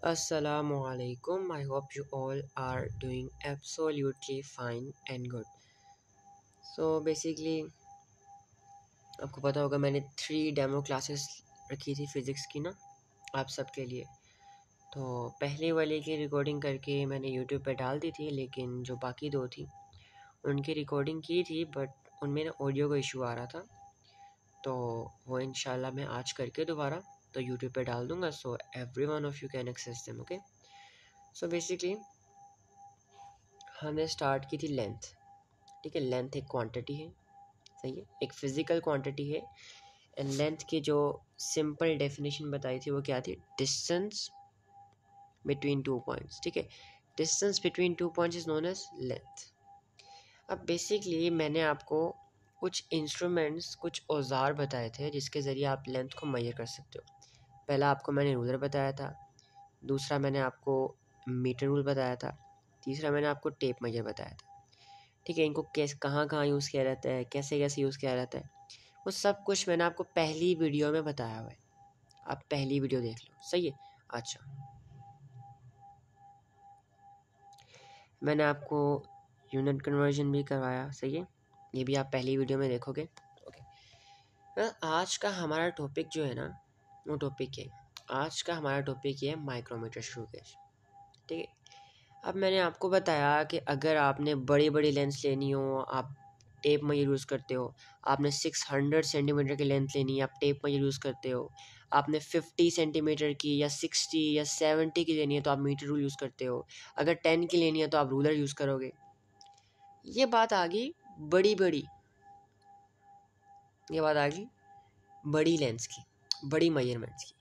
Assalamualaikum. I hope you all are doing absolutely fine and good. So basically आपको पता होगा मैंने 3 demo classes रखी थी फिज़िक्स की ना आप सबके लिए। तो पहले वाले की रिकॉर्डिंग करके मैंने यूट्यूब पे डाल दी थी, लेकिन जो बाकी 2 थी उनकी रिकॉर्डिंग की थी बट उनमें ना ऑडियो का इशू आ रहा था। तो वो इंशाल्लाह मैं आज करके दोबारा तो यूट्यूब पे डाल दूँगा, so everyone of you can access them. Okay, so basically हमने स्टार्ट की थी लेंथ। ठीक है, लेंथ एक क्वांटिटी है, सही है, एक फिज़िकल क्वांटिटी है। एंड लेंथ की जो सिंपल डेफिनेशन बताई थी वो क्या थी? Distance between 2 points. ठीक है, distance between 2 points is known as length. अब बेसिकली मैंने आपको कुछ इंस्ट्रूमेंट्स, कुछ औजार बताए थे जिसके ज़रिए आप लेंथ को मेजर कर सकते हो। पहला आपको मैंने रूलर बताया था, दूसरा मैंने आपको मीटर रूल बताया था, तीसरा मैंने आपको टेप मेजर बताया था। ठीक है, इनको कैसे कहाँ कहाँ यूज़ किया जाता है, कैसे कैसे यूज़ किया जाता है, वो सब कुछ मैंने आपको पहली वीडियो में बताया हुआ है। आप पहली वीडियो देख लो, सही है। अच्छा, मैंने आपको यूनिट कन्वर्जन भी करवाया, सही है, ये भी आप पहली वीडियो में देखोगे। ओके, आज का हमारा टॉपिक जो है ना, वो टॉपिक है, आज का हमारा टॉपिक है माइक्रोमीटर स्क्रू गेज। ठीक है, अब मैंने आपको बताया कि अगर आपने बड़ी बड़ी लेंस लेनी हो, आप टेप मेजर यूज़ करते हो। आपने 600 सेंटीमीटर की लेंथ लेनी है, आप टेप मेजर यूज़ करते हो। आपने 50 सेंटीमीटर की या 60 या 70 की लेनी है तो आप मीटर रूल यूज़ करते हो। अगर 10 की लेनी है तो आप रूलर यूज़ करोगे। ये बात आ गई बड़ी बड़ी, ये बात आ गई बड़ी लेंस की, बड़ी मेजरमेंट्स की।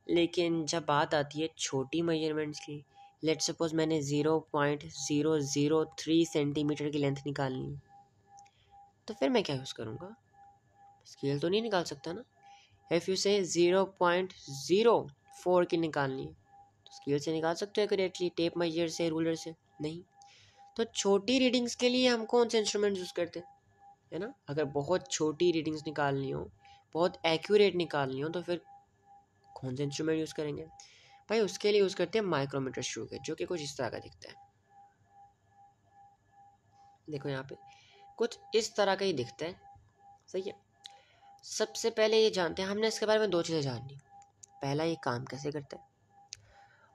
लेकिन जब बात आती है छोटी मेजरमेंट्स की, लेट्स सपोज मैंने 0.003 सेंटीमीटर की लेंथ निकालनी है, तो फिर मैं क्या यूज़ करूँगा? स्केल तो नहीं निकाल सकता ना। इफ़ यू से 0.04 की निकालनी है तो स्केल से निकाल सकते हो एक्यूरेटली, टेप मेजर से, रूलर से नहीं। तो छोटी रीडिंग्स के लिए हम कौन से इंस्ट्रूमेंट यूज़ करते हैं, है ना? अगर बहुत छोटी रीडिंग्स निकालनी हो, बहुत एक्यूरेट निकालनी हो, तो फिर कौन से इंस्ट्रूमेंट यूज़ करेंगे भाई? उसके लिए यूज़ करते हैं माइक्रोमीटर स्क्रू गेज, जो कि कुछ इस तरह का दिखता है। देखो यहाँ पे कुछ इस तरह का ही दिखता है, सही है। सबसे पहले ये जानते हैं, हमने इसके बारे में 2 चीज़ें जाननी। पहला, ये काम कैसे करता है,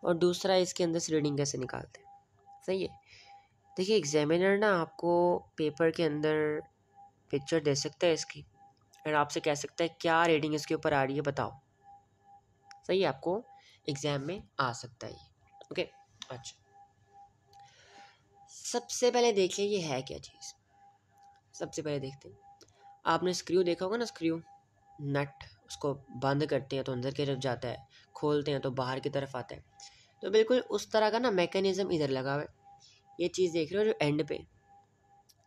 और दूसरा इसके अंदर से रीडिंग कैसे निकालते हैं, सही है। देखिए, एग्जामिनर ना आपको पेपर के अंदर पिक्चर दे सकता है इसकी, और आपसे कह सकता है क्या रीडिंग इसके ऊपर आ रही है बताओ, सही है, आपको एग्जाम में आ सकता है ये। ओके, अच्छा, सबसे पहले देखिए ये है क्या चीज़। सबसे पहले देखते हैं, आपने स्क्रू देखा होगा ना, स्क्रू नट, उसको बंद करते हैं तो अंदर की तरफ जाता है, खोलते हैं तो बाहर की तरफ आता है। तो बिल्कुल उस तरह का ना मैकेनिज्म इधर लगा हुआ है। ये चीज़ देख रहे हो जो एंड पे,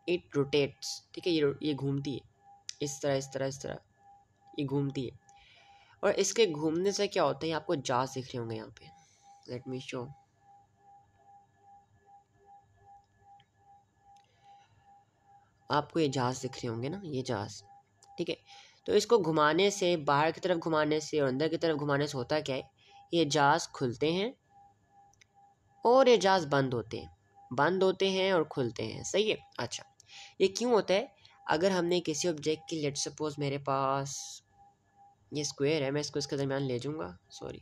इट रोटेट्स। ठीक है, ये घूमती है इस तरह इस तरह इस तरह, ये घूमती है। और इसके घूमने से क्या होता है, आपको जाज दिख रहे होंगे यहाँ पे, लेट मी शो। आपको ये जाज दिख रहे होंगे ना, ये जाज। ठीक है, तो इसको घुमाने से, बाहर की तरफ घुमाने से और अंदर की तरफ घुमाने से होता क्या है, ये जाज खुलते हैं और ये जाज बंद होते हैं, बंद होते हैं और खुलते हैं, सही है। अच्छा, ये क्यों होता है? अगर हमने किसी ऑब्जेक्ट की, लेट सपोज मेरे पास ये स्क्वायर है, मैं इसको इसके दरमियान ले जाऊंगा, सॉरी,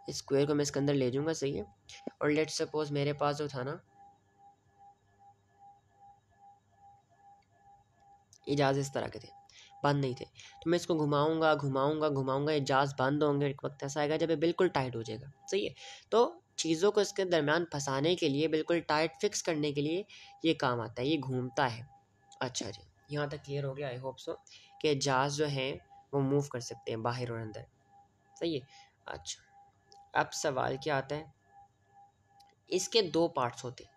इस स्क्वायर को मैं इसके अंदर ले जाऊंगा, सही है। और लेट सपोज मेरे पास जो था ना, ये जहाज इस तरह के थे, बंद नहीं थे, तो मैं इसको घुमाऊंगा घुमाऊंगा घुमाऊंगा, ये जहाज बंद होंगे, एक वक्त ऐसा आएगा जब ये बिल्कुल टाइट हो जाएगा, सही है। तो चीज़ों को इसके दरमियान फंसाने के लिए, बिल्कुल टाइट फिक्स करने के लिए ये काम आता है, ये घूमता है। अच्छा जी, यहाँ तक क्लियर हो गया, आई होप सो, कि जहाज जो है वो मूव कर सकते हैं बाहर और अंदर, सही है। अच्छा, अब सवाल क्या आता है, इसके 2 पार्ट्स होते हैं।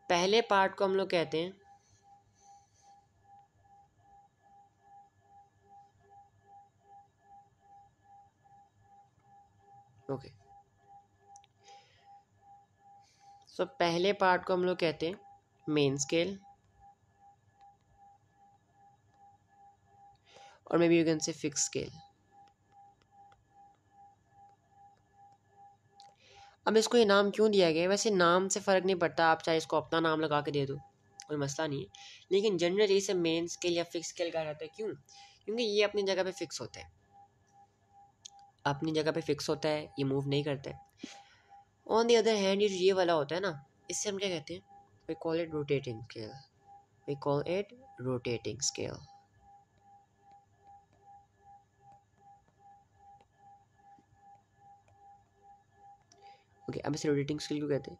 पहले पार्ट को हम लोग कहते हैं, ओके, सो पहले पार्ट को हम लोग कहते हैं मेन स्केल, और may be you can say fix scale. अब इसको ये नाम क्यों दिया गया है? वैसे नाम से फ़र्क नहीं पड़ता, आप चाहे इसको अपना नाम लगा के दे दो, कोई मसला नहीं है, लेकिन जनरली इसे मेन स्केल या फिक्स स्केल कहा जाता है। क्यों? क्योंकि ये अपनी जगह पे फिक्स होता है, अपनी जगह पे फिक्स होता है, ये मूव नहीं करता है। ऑन द अदर हैंड ये वाला होता है ना, इससे हम क्या कहते हैं? We call it rotating scale, we call it rotating scale. Okay, अब इसे रोटेटिंग स्केल क्यों कहते हैं?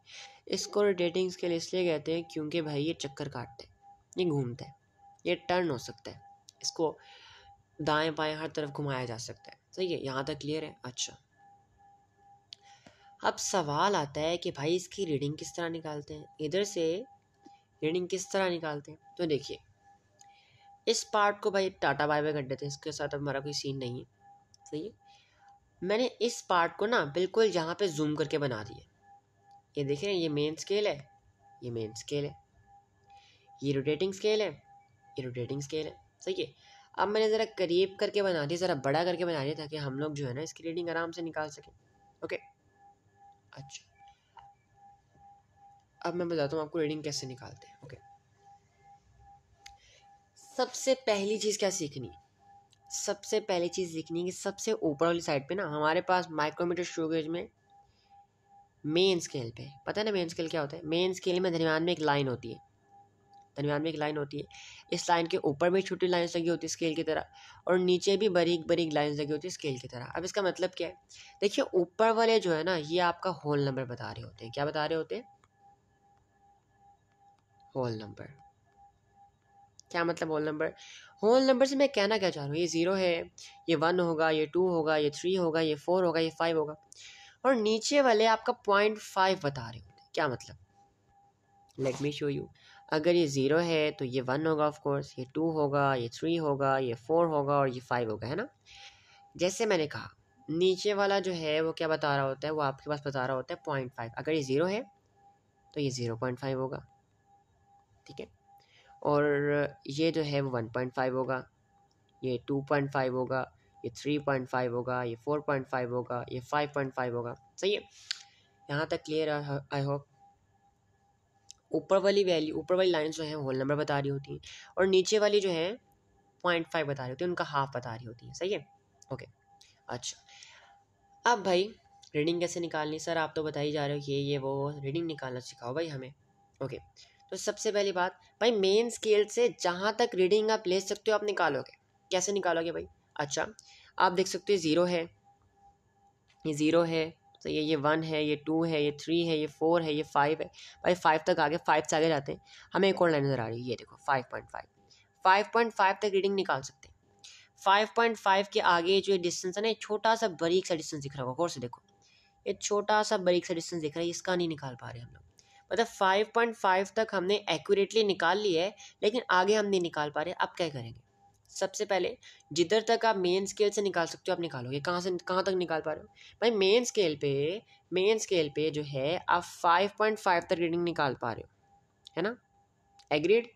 इसको रोटेटिंग स्केल इसलिए कहते हैं क्योंकि भाई ये चक्कर काटता है, ये घूमता है, ये टर्न हो सकता है, इसको दाएं बाएं हर तरफ घुमाया जा सकता है। सही है, यहाँ तक क्लियर है? अच्छा, अब सवाल आता है कि भाई इसकी रीडिंग किस तरह निकालते हैं, इधर से रीडिंग किस तरह निकालते हैं? तो देखिए, इस पार्ट को भाई टाटा बाय बाय कर देते हैं, इसके साथ अब हमारा कोई सीन नहीं है। सही है, मैंने इस पार्ट को ना बिल्कुल यहाँ पे जूम करके बना दिया। ये देखें, ये मेन स्केल है, ये मेन स्केल है, ये रोटेटिंग स्केल है, ये रोटेटिंग स्केल है। सही है, अब मैंने ज़रा करीब करके बना दिया, ज़रा बड़ा करके बना दिया, ताकि हम लोग जो है ना इसकी रीडिंग आराम से निकाल सकें। ओके, अच्छा, अब मैं बताता हूँ आपको रीडिंग कैसे निकालते हैं। ओके, सबसे पहली चीज़ क्या सीखनी है? सबसे पहली चीज़ सीखनी है कि सबसे ऊपर वाली साइड पे ना हमारे पास माइक्रोमीटर स्क्रू गेज में मेन स्केल पे, पता है ना मेन स्केल क्या होता है? मेन स्केल में दरमियान में एक लाइन होती है, दरमियान में एक लाइन होती है, इस लाइन के ऊपर भी छोटी लाइन्स लगी होती है स्केल की तरह, और नीचे भी बारीक बारीक लाइन्स लगी होती है स्केल की तरह। अब इसका मतलब क्या है? देखिए, ऊपर वाले जो है ना, ये आपका होल नंबर बता रहे होते हैं। क्या बता रहे होते हैं? Whole number. क्या मतलब होल नंबर? होल नंबर से मैं कहना क्या चाह रहा हूँ, ये 0 है, ये 1 होगा, ये 2 होगा, ये 3 होगा, ये 4 होगा, ये 5 होगा, और नीचे वाले आपका 0.5 बता रहे होते हैं। क्या मतलब? Let me show you. अगर ये 0 है तो ये 1 होगा, ऑफ कोर्स, ये 2 होगा, ये 3 होगा, ये 4 होगा, और ये 5 होगा, है ना? जैसे मैंने कहा, नीचे वाला जो है वो क्या बता रहा होता है? वो आपके पास बता रहा होता है 0.5। अगर ये 0 है तो ये 0.5 होगा, ठीक है, और ये जो है वो 1.5 होगा, ये 2.5 होगा, ये 3.5 होगा, ये 4.5 होगा, ये 5.5 होगा। सही है, यहाँ तक क्लियर है? I hope. ऊपर वाली वैल्यू, ऊपर वाली लाइन जो है होल नंबर बता रही होती हैं, और नीचे वाली जो है 0.5 बता रही होती है, उनका हाफ बता रही होती है। सही है, ओके, अच्छा, अब भाई रीडिंग कैसे निकालनी? सर आप तो बता ही जा रहे हो ये वो, रीडिंग निकालना सिखाओ भाई हमें। ओके, तो सबसे पहली बात भाई, मेन स्केल से जहाँ तक रीडिंग आप ले सकते हो आप निकालोगे। कैसे निकालोगे भाई? अच्छा, आप देख सकते हो 0 है, ये 0 है, तो ये 1 है, ये 2 है, ये 3 है, ये 4 है, ये 5 है। भाई 5 तक आगे, 5 से आगे जाते हैं, हमें एक और लाइन नज़र आ रही है, ये देखो 5.5। 5.5 तक रीडिंग निकाल सकते हैं। 5.5 के आगे जो डिस्टेंस है ना, छोटा सा बारीक सा डिस्टेंस दिख रहा होगा, गौर से देखो, ये छोटा सा बारीक सा डिस्टेंस दिख रहा है, इसका नहीं निकाल पा रहे हम लोग। मतलब 5.5 तक हमने एक्यूरेटली निकाल लिया है, लेकिन आगे हम नहीं निकाल पा रहे। अब क्या करेंगे? सबसे पहले जिधर तक आप मेन स्केल से निकाल सकते हो आप निकालोगे। कहाँ से कहाँ तक निकाल पा रहे हो भाई? मेन स्केल पे जो है आप 5.5 तक रीडिंग निकाल पा रहे हो, है ना? एग्रीड?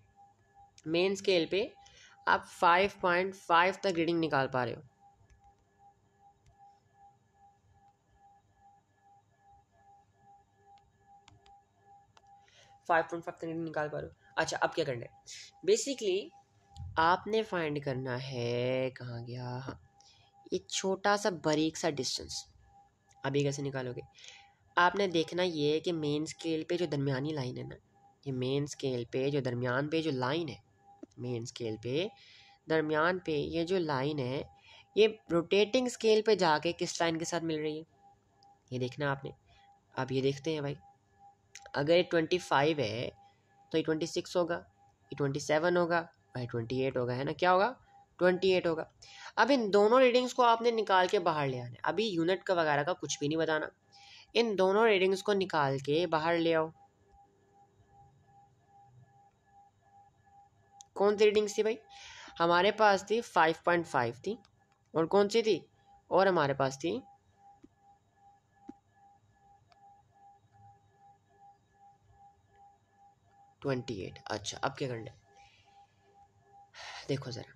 मेन स्केल पे आप 5.5 तक रीडिंग निकाल पा रहे हो। तक रीडिंग निकाल पा रहे हो। अच्छा, अब क्या करना है? बेसिकली आपने फाइंड करना है, कहाँ गया, हाँ, ये छोटा सा बारीक सा डिस्टेंस। अभी कैसे निकालोगे? आपने देखना ये है कि मेन स्केल पे जो दरमियानी लाइन है ना, ये मेन स्केल पे जो दरमियान पे जो लाइन है, मेन स्केल पे दरमियान पे ये जो लाइन है, ये रोटेटिंग स्केल पे जाके किस लाइन के साथ मिल रही है, ये देखना आपने। अब ये देखते हैं भाई, अगर ये 25 है तो ये 26 होगा, ये 27 होगा, और ये 28 होगा, है ना? क्या होगा? 28 होगा। अब इन दोनों रीडिंग्स को आपने निकाल के बाहर ले आना है। अभी यूनिट का वगैरह का कुछ भी नहीं बताना, इन दोनों रीडिंग्स को निकाल के बाहर ले आओ। कौन सी रीडिंग्स थी भाई? हमारे पास थी 5.5 थी, और कौन सी थी? और हमारे पास थी 28। अच्छा, अब क्या करना है? देखो ज़रा,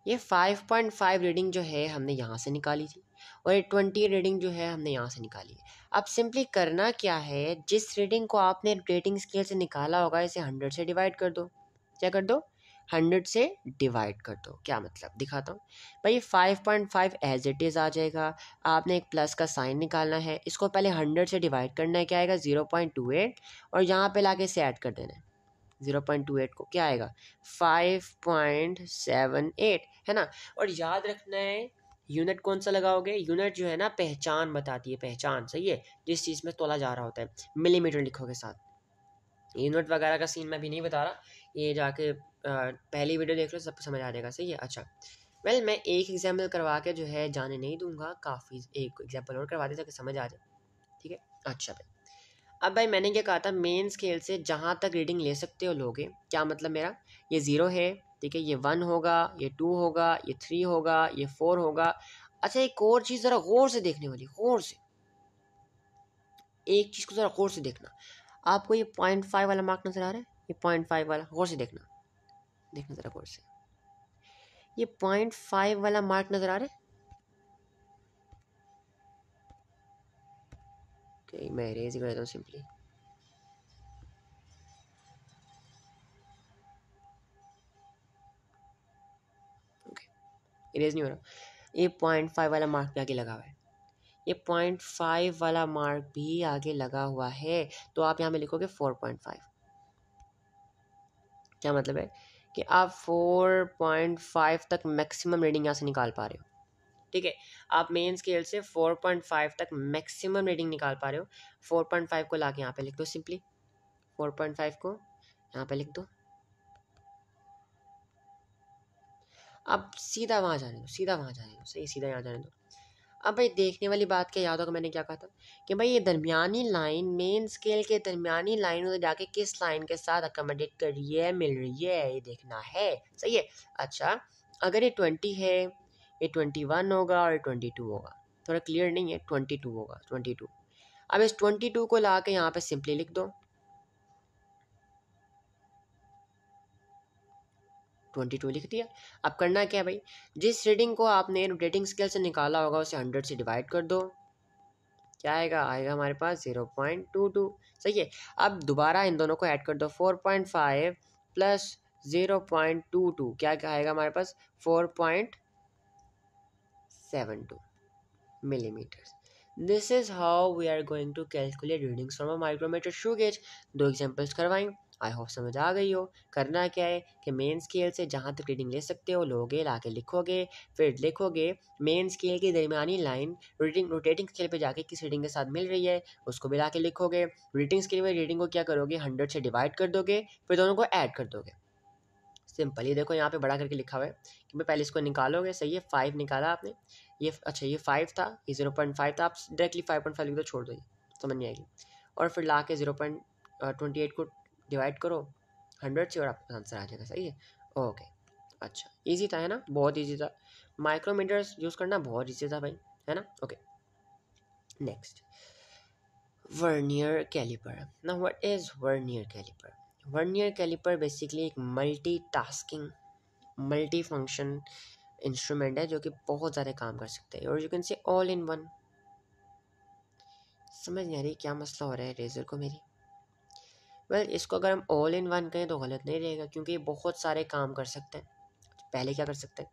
ये 5.5 रीडिंग जो है हमने यहाँ से निकाली थी, और ये 20 रीडिंग जो है हमने यहाँ से निकाली है। अब सिंपली करना क्या है, जिस रीडिंग को आपने रोटेटिंग स्केल से निकाला होगा इसे 100 से डिवाइड कर दो। क्या कर दो? 100 से डिवाइड कर दो। क्या मतलब, दिखाता हूँ भाई। 5.5 एज इट इज़ आ जाएगा। आपने एक प्लस का साइन निकालना है, इसको पहले 100 से डिवाइड करना है, क्या आएगा 0.28, और यहाँ पे लाके इसे ऐड कर देना है 0.28 को, क्या आएगा 5.78, है ना। और याद रखना है यूनिट कौन सा लगाओगे, यूनिट जो है ना पहचान बताती है, पहचान, सही है, जिस चीज़ में तोला जा रहा होता है। मिलीमीटर लिखोगे साथ। यूनिट वगैरह का सीन मैं भी नहीं बता रहा, ये जाके पहली वीडियो देख लो, सबको समझ आ जाएगा, सही है। अच्छा वेल मैं एक एग्जाम्पल करवा के जो है जाने नहीं दूंगा, काफ़ी एक एग्जाम्पल और करवा दे ताकि समझ आ जाए, ठीक है। अच्छा भाई, अब भाई मैंने क्या कहा था, मेन स्केल से जहाँ तक रीडिंग ले सकते हो लोगे। क्या मतलब मेरा, ये 0 है, ठीक है, ये 1 होगा, ये 2 होगा, ये 3 होगा, ये 4 होगा। अच्छा एक और चीज़ ज़रा गौर से देखने वाली, गौर से एक चीज़ को ज़रा गौर से देखना। आपको ये 0.5 वाला मार्क नज़र आ रहा है, ये 0.5 वाला, गौर से देखना, देखना ज़रा गौर से, ये 0.5 वाला मार्क नज़र आ रहा है। ओके मैं इरेज कर देता हूँ सिंपली। ओके इरेज नहीं हो रहा, ये 0.5 वाला मार्क भी आगे लगा हुआ है, ये 0.5 वाला मार्क भी आगे लगा हुआ है। तो आप यहाँ पे लिखोगे 4.5। क्या मतलब है कि आप 4.5 तक मैक्सिमम रीडिंग यहाँ से निकाल पा रहे हो, ठीक है। आप मेन स्केल से 4.5 तक मैक्सिमम रीडिंग निकाल पा रहे हो। 4.5 को लाके यहाँ पे लिख दो सिंपली, 4.5 को यहाँ पे लिख दो। अब सीधा वहाँ जाने दो, सीधा वहाँ जाने दो, सही, सीधा यहाँ जाने दो। अब भाई देखने वाली बात क्या याद होगा, मैंने क्या कहा था कि भाई ये दरमियानी लाइन, मेन स्केल के दरमियानी लाइन में जाके किस लाइन के साथ अकोमोडेट कर रही है, मिल रही है, ये देखना है, सही है। अच्छा अगर ये 20 है, ये 21 होगा और ये 22 होगा, थोड़ा क्लियर नहीं है, 22 होगा, 22। अब इस 22 को ला के यहाँ पे सिंपली लिख दो, 22 लिख दिया। अब करना क्या है भाई, जिस रीडिंग को आपने रोटेटिंग स्केल से निकाला होगा उसे 100 से डिवाइड कर दो। क्या आएगा, आएगा हमारे पास 0.22, सही है। अब दोबारा इन दोनों को ऐड कर दो, 4.5 प्लस 0.22, क्या क्या आएगा हमारे पास 4.72 millimeters. This is how we are going to calculate readings from a micrometer screw gauge. दो एग्जांपल्स करवाएं, आई होप समझ आ गई हो। करना क्या है कि मेन स्केल से जहाँ तक रीडिंग ले सकते हो लोगे, लाके लिखोगे, फिर लिखोगे मेन स्केल की दरमियानी लाइन रोटेटिंग स्केल पे जाके किस रीडिंग के साथ मिल रही है उसको भी लाके लिखोगे। रोटेटिंग स्केल में रीडिंग को क्या करोगे, 100 से डिवाइड कर दोगे, फिर दोनों को ऐड कर दोगे। सिंपल, ये देखो यहाँ पे बड़ा करके लिखा हुआ है कि भाई पहले इसको निकालोगे, सही है, 5 निकाला आपने, ये अच्छा ये 5 था, ये 0.5 था, आप डायरेक्टली 5.5 लिख दो, छोड़ दो, ये समझ नहीं आएगी। और फिर ला के 0.28 को डिवाइड करो 100 से और आपका आंसर आ जाएगा, सही है। ओके अच्छा ईजी था, है ना, बहुत ईजी था। माइक्रोमीटर्स यूज़ करना बहुत ईजी था भाई, है ना। Okay next, vernier caliper. Now what is vernier caliper? Vernier caliper basically एक मल्टीटास्किंग, मल्टी फंक्शन इंस्ट्रूमेंट है जो कि बहुत ज़्यादा काम कर सकते हैं, और you can say all in one. समझ नहीं आ रही क्या मसला हो रहा है रेजर को मेरी। वेल इसको अगर हम ऑल इन वन कहें तो गलत नहीं रहेगा, क्योंकि ये बहुत सारे काम कर सकते हैं। पहले क्या कर सकते हैं,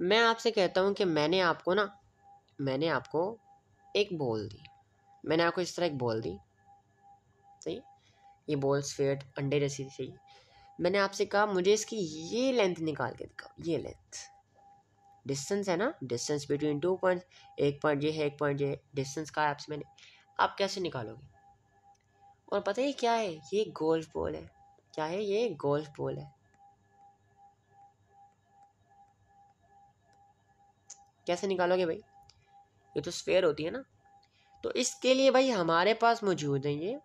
मैं आपसे कहता हूँ कि मैंने आपको एक बॉल दी, मैंने आपको इस तरह एक बॉल दी, सही, ये बॉल स्फीयर अंडे जैसी थी। मैंने आपसे कहा मुझे इसकी ये लेंथ निकाल के दिखाओ, ये लेंथ, डिस्टेंस है ना, डिस्टेंस बिटवीन 2 पॉइंट, एक पॉइंट ये है, एक पॉइंट ये, डिस्टेंस कहा है आपसे मैंने, आप कैसे निकालोगे? और पता है क्या है, ये गोल्फ बॉल है। क्या है ये? गोल्फ बॉल है। कैसे निकालोगे भाई, ये तो स्फीयर होती है ना। तो इसके लिए भाई हमारे पास मौजूद है ये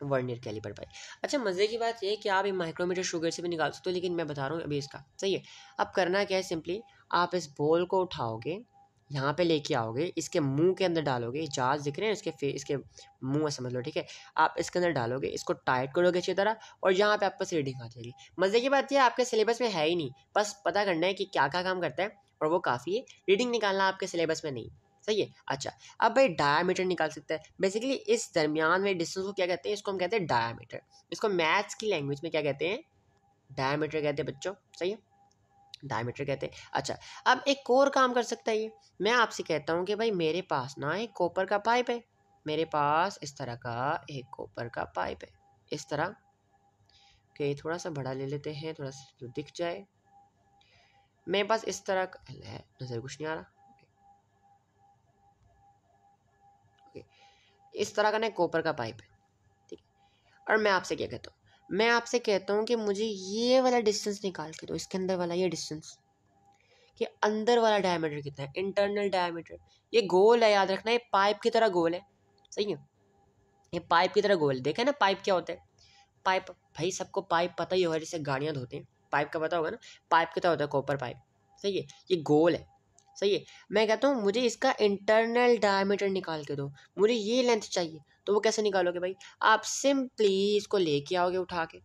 वर्नियर कैलिपर भाई। अच्छा मज़े की बात ये है कि आप एक माइक्रोमीटर शुगर से भी निकाल सकते हो, लेकिन मैं बता रहा हूँ अभी इसका, सही है। अब करना क्या है, सिंपली आप इस बॉल को उठाओगे, यहाँ पे लेके आओगे, इसके मुंह के अंदर डालोगे, जहाज दिख रहे हैं इसके मुंह समझ लो, ठीक है। आप इसके अंदर डालोगे, इसको टाइट करोगे अच्छी तरह, और यहाँ पे आपको रीडिंग आ जाएगी। मज़े की बात ये आपके सिलेबस में है ही नहीं, बस पता करना है कि क्या क्या काम करता है और वो काफ़ी है, रीडिंग निकालना आपके सिलेबस में नहीं, सही है। अच्छा, अब भाई डायामीटर निकाल सकता है। बेसिकली इस दरमियान में डिस्टेंस को क्या कहते हैं, इसको हम कहते हैं डायामीटर। इसको मैथ्स की लैंग्वेज में क्या कहते हैं, डायामीटर कहते हैं बच्चों, सही है, डायमीटर कहते हैं। अच्छा, अब एक और काम कर सकता है ये। मैं आपसे कहता हूँ कि भाई मेरे पास ना एक कॉपर का पाइप है, मेरे पास इस तरह का एक कॉपर का पाइप है, इस तरह के, थोड़ा सा बड़ा ले लेते हैं, थोड़ा सा जो दिख जाए। मेरे पास इस तरह का है, नजर कुछ नहीं आ रहा, ओके, इस तरह का ना कॉपर का पाइप है, ठीक है। और मैं आपसे क्या कहता हूँ, मैं आपसे कहता हूँ कि मुझे ये वाला डिस्टेंस निकाल के दो, इसके अंदर वाला ये डिस्टेंस, कि अंदर वाला डायमीटर कितना है, इंटरनल डायमीटर। ये गोल है, याद रखना, ये पाइप की तरह गोल है, सही है, ये पाइप की तरह गोल। देखे ना पाइप क्या होता है, पाइप भाई सबको पाइप पता ही होगा, जैसे गाड़ियाँ धोते हैं, पाइप का पता होगा ना, पाइप की तरह होता है कॉपर पाइप, सही है, ये गोल है, सही है। मैं कहता हूँ मुझे इसका इंटरनल डायमीटर निकाल के दो, मुझे ये लेंथ चाहिए। तो वो कैसे निकालोगे भाई, आप सिंपली इसको लेके आओगे उठा के,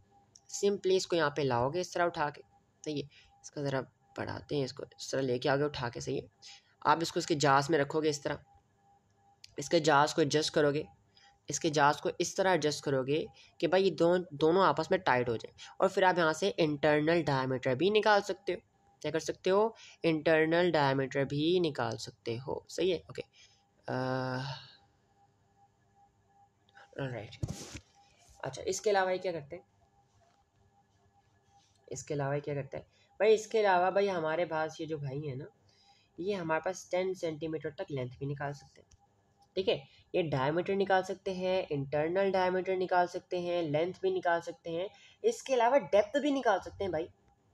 सिंपली इसको यहाँ पे लाओगे इस तरह उठा के, सही है। इसका ज़रा बढ़ाते हैं, इसको इस तरह लेके आओगे उठा के, सही है। आप इसको इसके जास में रखोगे इस तरह, इसके जास को एडजस्ट करोगे, इसके जास को इस तरह एडजस्ट करोगे कि भाई ये दोनों आपस में टाइट हो जाए। और फिर आप यहाँ से इंटरनल डायमीटर भी निकाल सकते हो, क्या कर सकते हो, इंटरनल डायमीटर भी निकाल सकते हो, सही है, ओके, राइट। अच्छा, इसके अलावा ये क्या करते हैं, इसके अलावा ये क्या करता है भाई, इसके अलावा भाई हमारे पास ये जो भाई है ना, ये हमारे पास 10 सेंटीमीटर तक लेंथ भी निकाल सकते हैं, ठीक है। ये डायमीटर निकाल सकते हैं, इंटरनल डायमीटर निकाल सकते हैं, लेंथ भी निकाल सकते हैं, इसके अलावा डेप्थ भी निकाल सकते हैं भाई।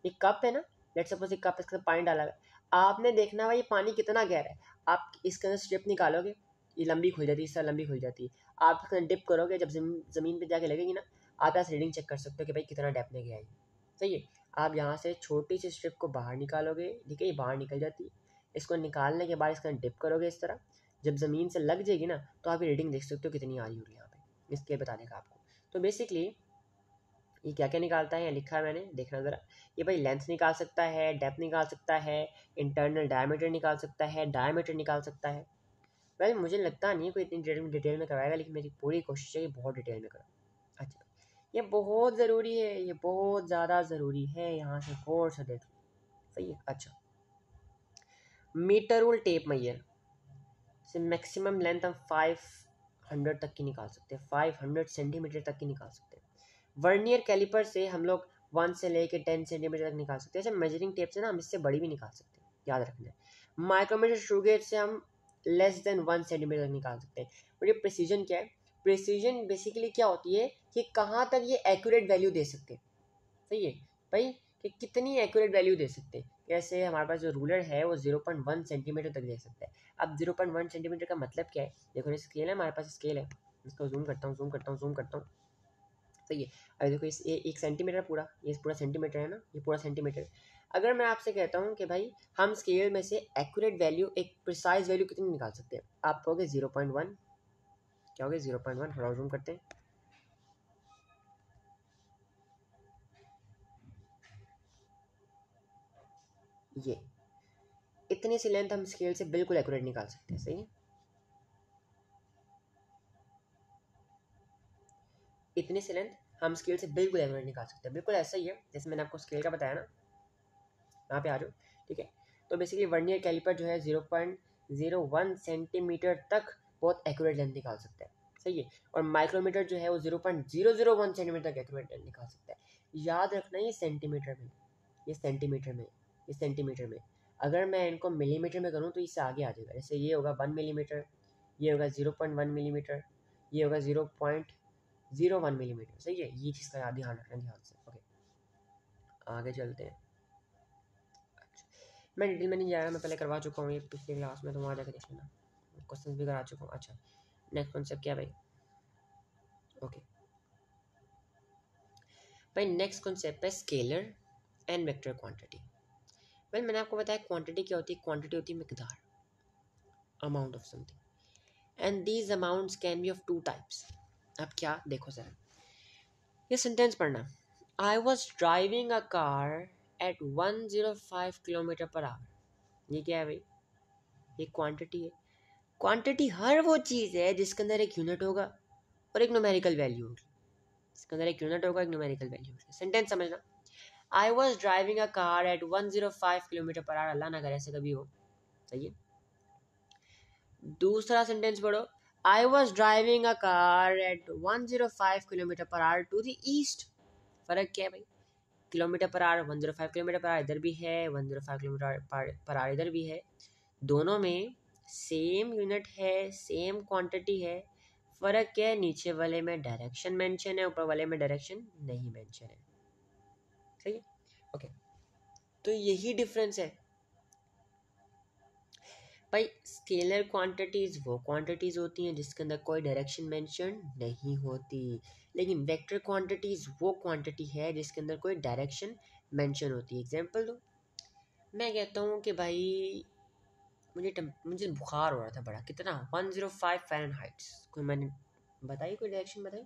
एक कप है ना, लेट्स सपोज एक कप, इसके अंदर पानी डाला है, आपने देखना भाई ये पानी कितना गहरा है, आप इसके अंदर स्ट्रिप निकालोगे, ये लंबी खुल जाती है, इस तरह लंबी खुल जाती है, आप इसके अंदर डिप करोगे, जब ज़मीन पे जाके लगेगी ना, आप ऐसे रीडिंग चेक कर सकते हो कि भाई कितना डेप्थ में गया है, सही है। आप यहाँ से छोटी सी स्ट्रिप को बाहर निकालोगे, ठीक है, ये बाहर निकल जाती है, इसको निकालने के बाद इसका डिप करोगे इस तरह, जब ज़मीन से लग जाएगी ना, तो आप ये रीडिंग देख सकते हो कितनी आ रही होगी यहाँ पे, इसके बताने का आपको। तो बेसिकली ये क्या क्या निकालता है, यहाँ लिखा है मैंने, देखना ज़रा, ये भाई लेंथ निकाल सकता है, डेप्थ निकाल सकता है, इंटरनल डायमीटर निकाल सकता है, डायमीटर निकाल सकता है। वेल मुझे लगता नहीं है कोई इतनी डिटेल में करवाएगा, लेकिन मेरी पूरी कोशिश है कि बहुत डिटेल में करो। अच्छा, ये बहुत ज़रूरी है, ये बहुत ज़्यादा ज़रूरी है, यहाँ से गौर से देखो, सही है। अच्छा, मीटर रूल टेप मैयर से मैक्सिमम लेंथ हम 500 तक की निकाल सकते हैं, 500 सेंटीमीटर तक की निकाल सकते हैं। वर्नियर कैलिपर से हम लोग 1 से लेके 10 सेंटीमीटर तक निकाल सकते हैं। ऐसे मेजरिंग टेप से ना हम इससे बड़ी भी निकाल सकते हैं, याद रखना है। माइक्रोमीटर स्क्रू गेज से हम लेस देन 1 सेंटीमीटर तक निकाल सकते हैं। और ये प्रिसीजन क्या है, प्रिसीजन बेसिकली क्या होती है कि कहाँ तक ये एक्यूरेट वैल्यू दे सकते हैं, सही है भाई, कि कितनी एक्यूरेट वैल्यू दे सकते हैं। जैसे हमारे पास जो रूलर है वो 0.1 सेंटीमीटर तक दे सकता है। अब 0.1 सेंटीमीटर का मतलब क्या है, देखो ये स्केल है, हमारे पास स्केल है, इसको जूम करता हूँ, जूम करता हूँ, जूम करता हूँ, सही है। अभी देखो इस ये 1 सेंटीमीटर पूरा, ये पूरा सेंटीमीटर है ना, ये पूरा सेंटीमीटर। अगर मैं आपसे कहता हूँ कि भाई हम स्केल में से एक्यूरेट वैल्यू, एक प्रिसाइज वैल्यू कितनी निकाल सकते हैं, आप कहोगे 0.1, क्या होगा 0.1, थोड़ा जूम करते हैं, ये इतनी सी लेंथ हम स्केल से बिल्कुल एक्यूरेट निकाल सकते हैं, सही है। इतनी सी लेंथ हम स्केल से बिल्कुल एक्यूरेट निकाल सकते हैं, बिल्कुल ऐसा ही है जैसे मैंने आपको स्केल का बताया ना, यहाँ पे आ जाओ, ठीक है। तो बेसिकली वर्नियर कैलिपर जो है 0.01 सेंटीमीटर तक बहुत एक्यूरेट लेंथ निकाल सकता है, सही है। और माइक्रोमीटर जो है वो 0.001 सेंटीमीटर तक एक्यूरेट लेंथ निकाल सकता है। याद रखना ये सेंटीमीटर में, ये सेंटीमीटर में, ये सेंटीमीटर में। अगर मैं इनको मिलीमीटर में करूँ तो इससे आगे आ जाएगा, जैसे ये होगा 1 मिलीमीटर, ये होगा 0.1 मिलीमीटर, ये होगा 0.01 मिलीमीटर, सही है। ये चीज़ का ध्यान रखना ध्यान से, ओके। आगे चलते हैं। मैं डिटेल में नहीं जा रहा, मैं पहले करवा चुका हूँ ये पिछली क्लास में, तो वहाँ जाकर देख लेना, क्वेश्चन भी करा चुका हूँ। अच्छा, नेक्स्ट कॉन्सेप्ट क्या भाई, ओके भाई, नेक्स्ट कॉन्सेप्ट है scalar and vector quantity. Well मैंने आपको बताया क्वांटिटी क्या होती है, क्वांटिटी होती है मिकदार, amount of something, and these amounts can be of two types. अब क्या देखो सर, ये सेंटेंस पढ़ना, I was driving a car at 105 kilometre per hour, ये क्या है भाई, ये क्वांटिटी है। क्वांटिटी हर वो चीज़ है जिसके अंदर एक यूनिट होगा और एक न्यूमेरिकल वैल्यू होगी। इसके अंदर एक यूनिट होगा, एक न्यूमेरिकल वैल्यू होगी। सेंटेंस समझना, I was driving a car at 105 kilometre per hour, अल्लाह ना करे ऐसे कभी हो, सही है। दूसरा सेंटेंस पढ़ो, I was driving a car at 105 kilometre per hour to the east. फर्क क्या है भाई, kilometre per our 105 kilometre per our इधर भी है, 105 किलोमीटर पर आवर इधर भी है। दोनों में सेम यूनिट है, सेम क्वांटिटी है। फ़र्क क्या है, नीचे वाले में डायरेक्शन मेंशन है, ऊपर वाले में डायरेक्शन नहीं मेंशन है, सही है। ओके, तो यही डिफरेंस है भाई। स्केलर क्वांटिटीज़ वो क्वांटिटीज़ होती हैं जिसके अंदर कोई डायरेक्शन मेंशन नहीं होती, लेकिन वेक्टर क्वांटिटीज़ वो क्वांटिटी है जिसके अंदर कोई डायरेक्शन मेंशन होती है। एग्जांपल दो, मैं कहता हूँ कि भाई मुझे बुखार हो रहा था बड़ा, कितना 105 फ़ारेनहाइट्स, कोई मैंने बताई, कोई डायरेक्शन बताई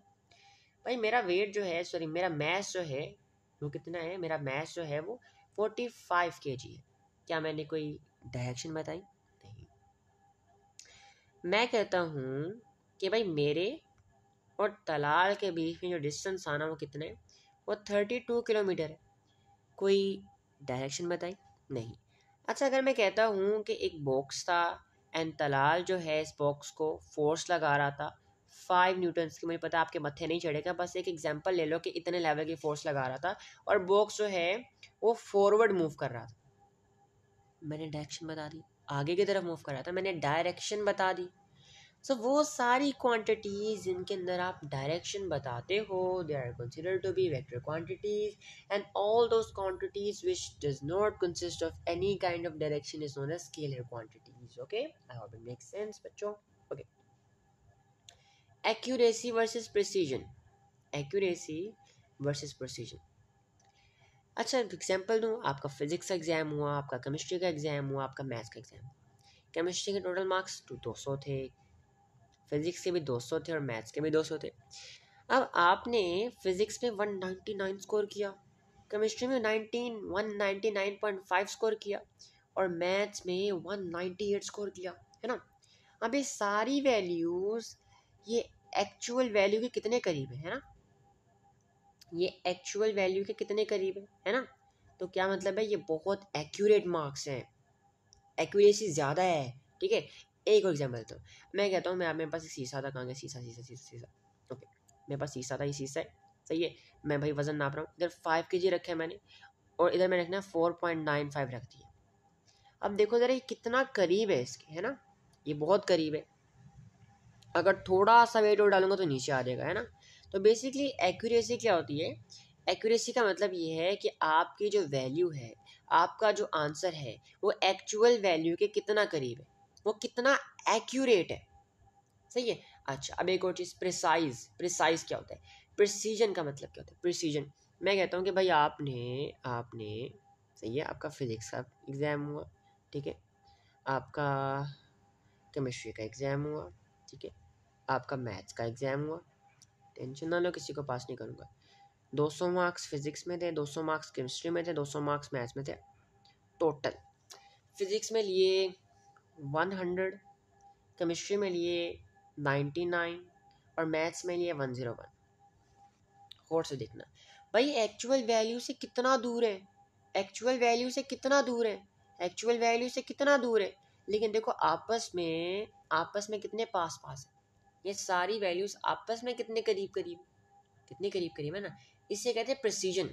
भाई। मेरा वेट जो है, सॉरी मेरा मैथ जो है वो कितना है, मेरा मैथ जो है वो 45 kg है। क्या मैंने कोई डायरेक्शन बताई? नहीं। मैं कहता हूँ कि भाई मेरे और तलाल के बीच में जो डिस्टेंस आना वो कितना है, वो 32 किलोमीटर है। कोई डायरेक्शन बताई? नहीं। अच्छा, अगर मैं कहता हूँ कि एक बॉक्स था एंड तलाल जो है इस बॉक्स को फोर्स लगा रहा था 5 न्यूटन्स की, मुझे पता आपके मत्थे नहीं चढ़ेगा, बस एक एग्जांपल ले लो कि इतने लेवल की फोर्स लगा रहा था और बॉक्स जो है वो फॉरवर्ड मूव कर रहा था, मैंने डायरेक्शन बता दी। आगे की तरफ मूव कर रहा था, मैंने डायरेक्शन बता दी। सो वो सारी क्वांटिटीज जिनके अंदर आप डायरेक्शन बताते हो, they are considered to be vector quantities, and all those quantities which does not consist of any kind of direction is known as scalar quantities. Okay, I hope it makes sense बच्चों। Okay, accuracy versus precision, accuracy versus precision. अच्छा, example दूं, आपका physics का exam हुआ, आपका chemistry का exam हुआ, आपका मैथ्स का एग्जाम हुआ। केमिस्ट्री के टोटल मार्क्स 200 थे, फिजिक्स के भी 200 थे और मैथ्स के भी 200 थे। अब आपने फिजिक्स में 199 स्कोर किया, केमिस्ट्री में 199.5 स्कोर किया और मैथ्स में 198 स्कोर किया, है ना। अब ये सारी वैल्यूज़ ये एक्चुअल वैल्यू के कितने करीब है ना, ये एक्चुअल वैल्यू के कितने करीब है ना। तो क्या मतलब है, ये बहुत एक्यूरेट मार्क्स हैं, एक्यूरेसी ज़्यादा है, ठीक है। एक और एग्जाम्पल, तो मैं कहता हूँ, मैं मेरे पास एक शीशा था, कहाँ गया शीशा, शीशा शीशा शीशा, ओके, मेरे पास शीशा था, ये शीशा है, सही है। मैं भाई वजन नाप रहा हूँ, इधर 5 kg रखे हैं मैंने और इधर मैंने रखना 4.95 रख दिया। अब देखो ज़रा ये कितना करीब है इसके, है ना, ये बहुत करीब है। अगर थोड़ा सा वेट और डालूंगा तो नीचे आ जाएगा, है ना। तो बेसिकली एक्यूरेसी क्या होती है, एक्यूरेसी का मतलब ये है कि आपकी जो वैल्यू है, आपका जो आंसर है वो एक्चुअल वैल्यू के कितना करीब है, वो कितना एक्यूरेट है, सही है। अच्छा, अब एक और चीज़, प्रिसाइज, प्रिसाइज क्या होता है, प्रिसीजन का मतलब क्या होता है, प्रिसीजन। मैं कहता हूँ कि भाई आपने आपने सही है, आपका फिजिक्स का एग्ज़ाम हुआ, ठीक है, आपका केमिस्ट्री का एग्ज़ाम हुआ, ठीक है, आपका मैथ्स का एग्ज़ाम हुआ, टेंशन ना लो, किसी को पास नहीं करूँगा। 200 मार्क्स फिजिक्स में थे, 200 मार्क्स केमिस्ट्री में थे, 200 मार्क्स मैथ्स में थे। टोटल फिजिक्स में लिए 100, केमिस्ट्री में लिए 99 और मैथ्स में लिए 101। और से देखना भाई एक्चुअल वैल्यू से कितना दूर है, एक्चुअल वैल्यू से कितना दूर है, एक्चुअल वैल्यू से कितना दूर है। लेकिन देखो आपस में कितने पास पास है, ये सारी वैल्यूज आपस में कितने करीब करीब, कितने करीब करीब है ना। इसे कहते हैं प्रिसीजन,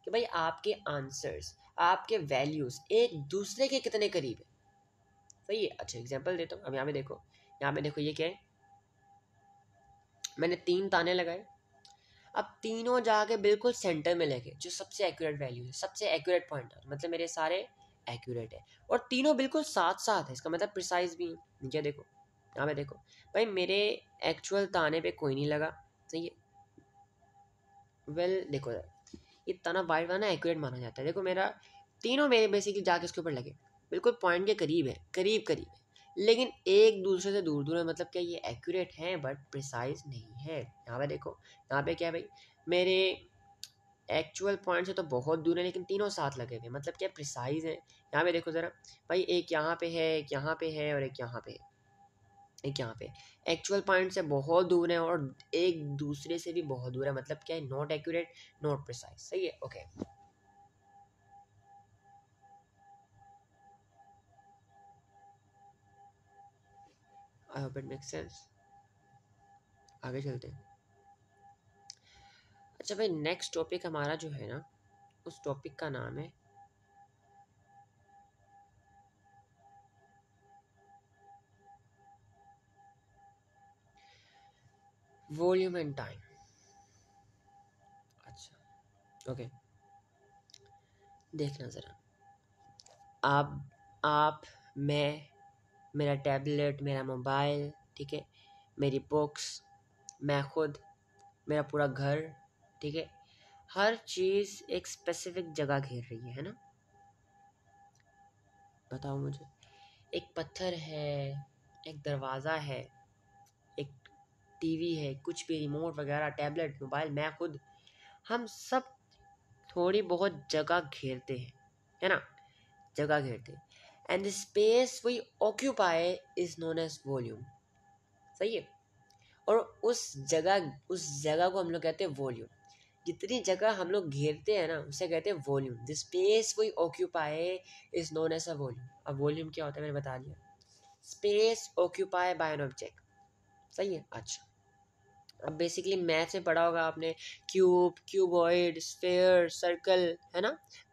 कि भाई आपके आंसर्स, आपके वैल्यूज एक दूसरे के कितने करीब है, सही है। अच्छा, एग्जांपल देता हूँ, अब यहाँ पे देखो, यहाँ पे देखो, ये क्या है, मैंने 3 ताने लगाए, अब तीनों जाके बिल्कुल सेंटर में लगे, जो सबसे एक्यूरेट वैल्यू है, सबसे एक्यूरेट पॉइंट है, मतलब मेरे सारे एक्यूरेट है और तीनों बिल्कुल साथ साथ है, इसका मतलब प्रिसाइज भी है। नीचे देखो, यहाँ पे देखो भाई, मेरे एक्चुअल ताने पे कोई नहीं लगा, सही है। वेल देखो, ये तना वाइट वाला एक्यूरेट माना जाता है। देखो मेरा तीनों मेरे बेसिकली जाके इसके ऊपर लगे, बिल्कुल पॉइंट के करीब है, करीब करीब है, लेकिन एक दूसरे से दूर दूर है। मतलब क्या ये एक्यूरेट है बट प्रिसाइज नहीं है। यहाँ पे देखो, यहाँ पे क्या है भाई, मेरे एक्चुअल पॉइंट से तो बहुत दूर है, लेकिन तीनों साथ लगे हुए, मतलब क्या प्रिसाइज है। यहाँ पे देखो ज़रा भाई, एक यहाँ पे है, एक यहाँ पे है, और एक यहाँ पे है, एक यहाँ पे। एक्चुअल पॉइंट से बहुत दूर है और एक दूसरे से भी बहुत दूर है, मतलब क्या है, नॉट एक्यूरेट, नॉट प्रिसाइज। सही है, okay. I hope it make sense. आगे चलते हैं। अच्छा भाई, नेक्स्ट टॉपिक हमारा जो है ना, उस टॉपिक का नाम है वॉल्यूम एंड टाइम। अच्छा, ओके। देखना ज़रा, आप मैं, मेरा टैबलेट, मेरा मोबाइल, ठीक है, मेरी बुक्स, मैं खुद, मेरा पूरा घर, ठीक है, हर चीज़ एक स्पेसिफिक जगह घेर रही है ना। बताओ मुझे, एक पत्थर है, एक दरवाज़ा है, एक टीवी है, कुछ भी, रिमोट वगैरह, टैबलेट, मोबाइल, मैं खुद, हम सब थोड़ी बहुत जगह घेरते हैं, है ना, जगह घेरते हैं। And the space we occupy is known as volume. सही है। और उस जगह को हम लोग कहते हैं वॉल्यूम। जितनी जगह हम लोग घेरते हैं ना, उसे कहते हैं volume. The space we occupy is known as a volume. अब वॉल्यूम क्या होता है मैंने बता दिया, space occupy by an object. सही है। अच्छा, अब बेसिकली मैथ्स में पढ़ा होगा आपने, क्यूब, क्यूबॉइड, स्फीयर, सर्कल, है ना,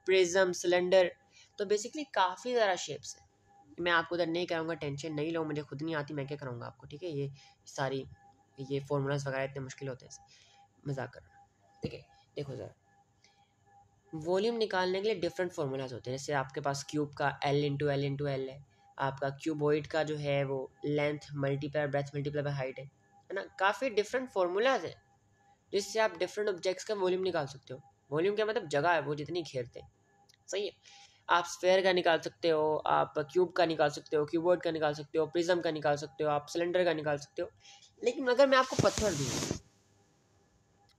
प्रिज्म, सिलेंडर। तो बेसिकली काफ़ी ज़्यादा शेप्स हैं। मैं आपको उधर नहीं कराऊंगा, टेंशन नहीं लो, मुझे खुद नहीं आती, मैं क्या करूँगा आपको, ठीक है। सारी ये फॉर्मूलाज वगैरह इतने मुश्किल होते हैं, मजाक कर रहा हूँ, ठीक है। देखो ज़रा, वॉल्यूम निकालने के लिए डिफरेंट फार्मूलाज होते हैं। जैसे आपके पास क्यूब का L × L × L है, आपका क्यूबॉइड का जो है वो length multiply breath multiply by height है ना। काफ़ी डिफरेंट फार्मूलाज हैं जिससे आप डिफरेंट ऑब्जेक्ट्स का वॉल्यूम निकाल सकते हो। वॉल्यूम क्या मतलब, जगह है वो जितनी घेरते हैं। सही है। आप स्फेयर का निकाल सकते हो, आप क्यूब का निकाल सकते हो, क्यूबॉइड का निकाल सकते हो, प्रिज्म का निकाल सकते हो, आप सिलेंडर का निकाल सकते हो। लेकिन अगर मैं आपको पत्थर दूँ,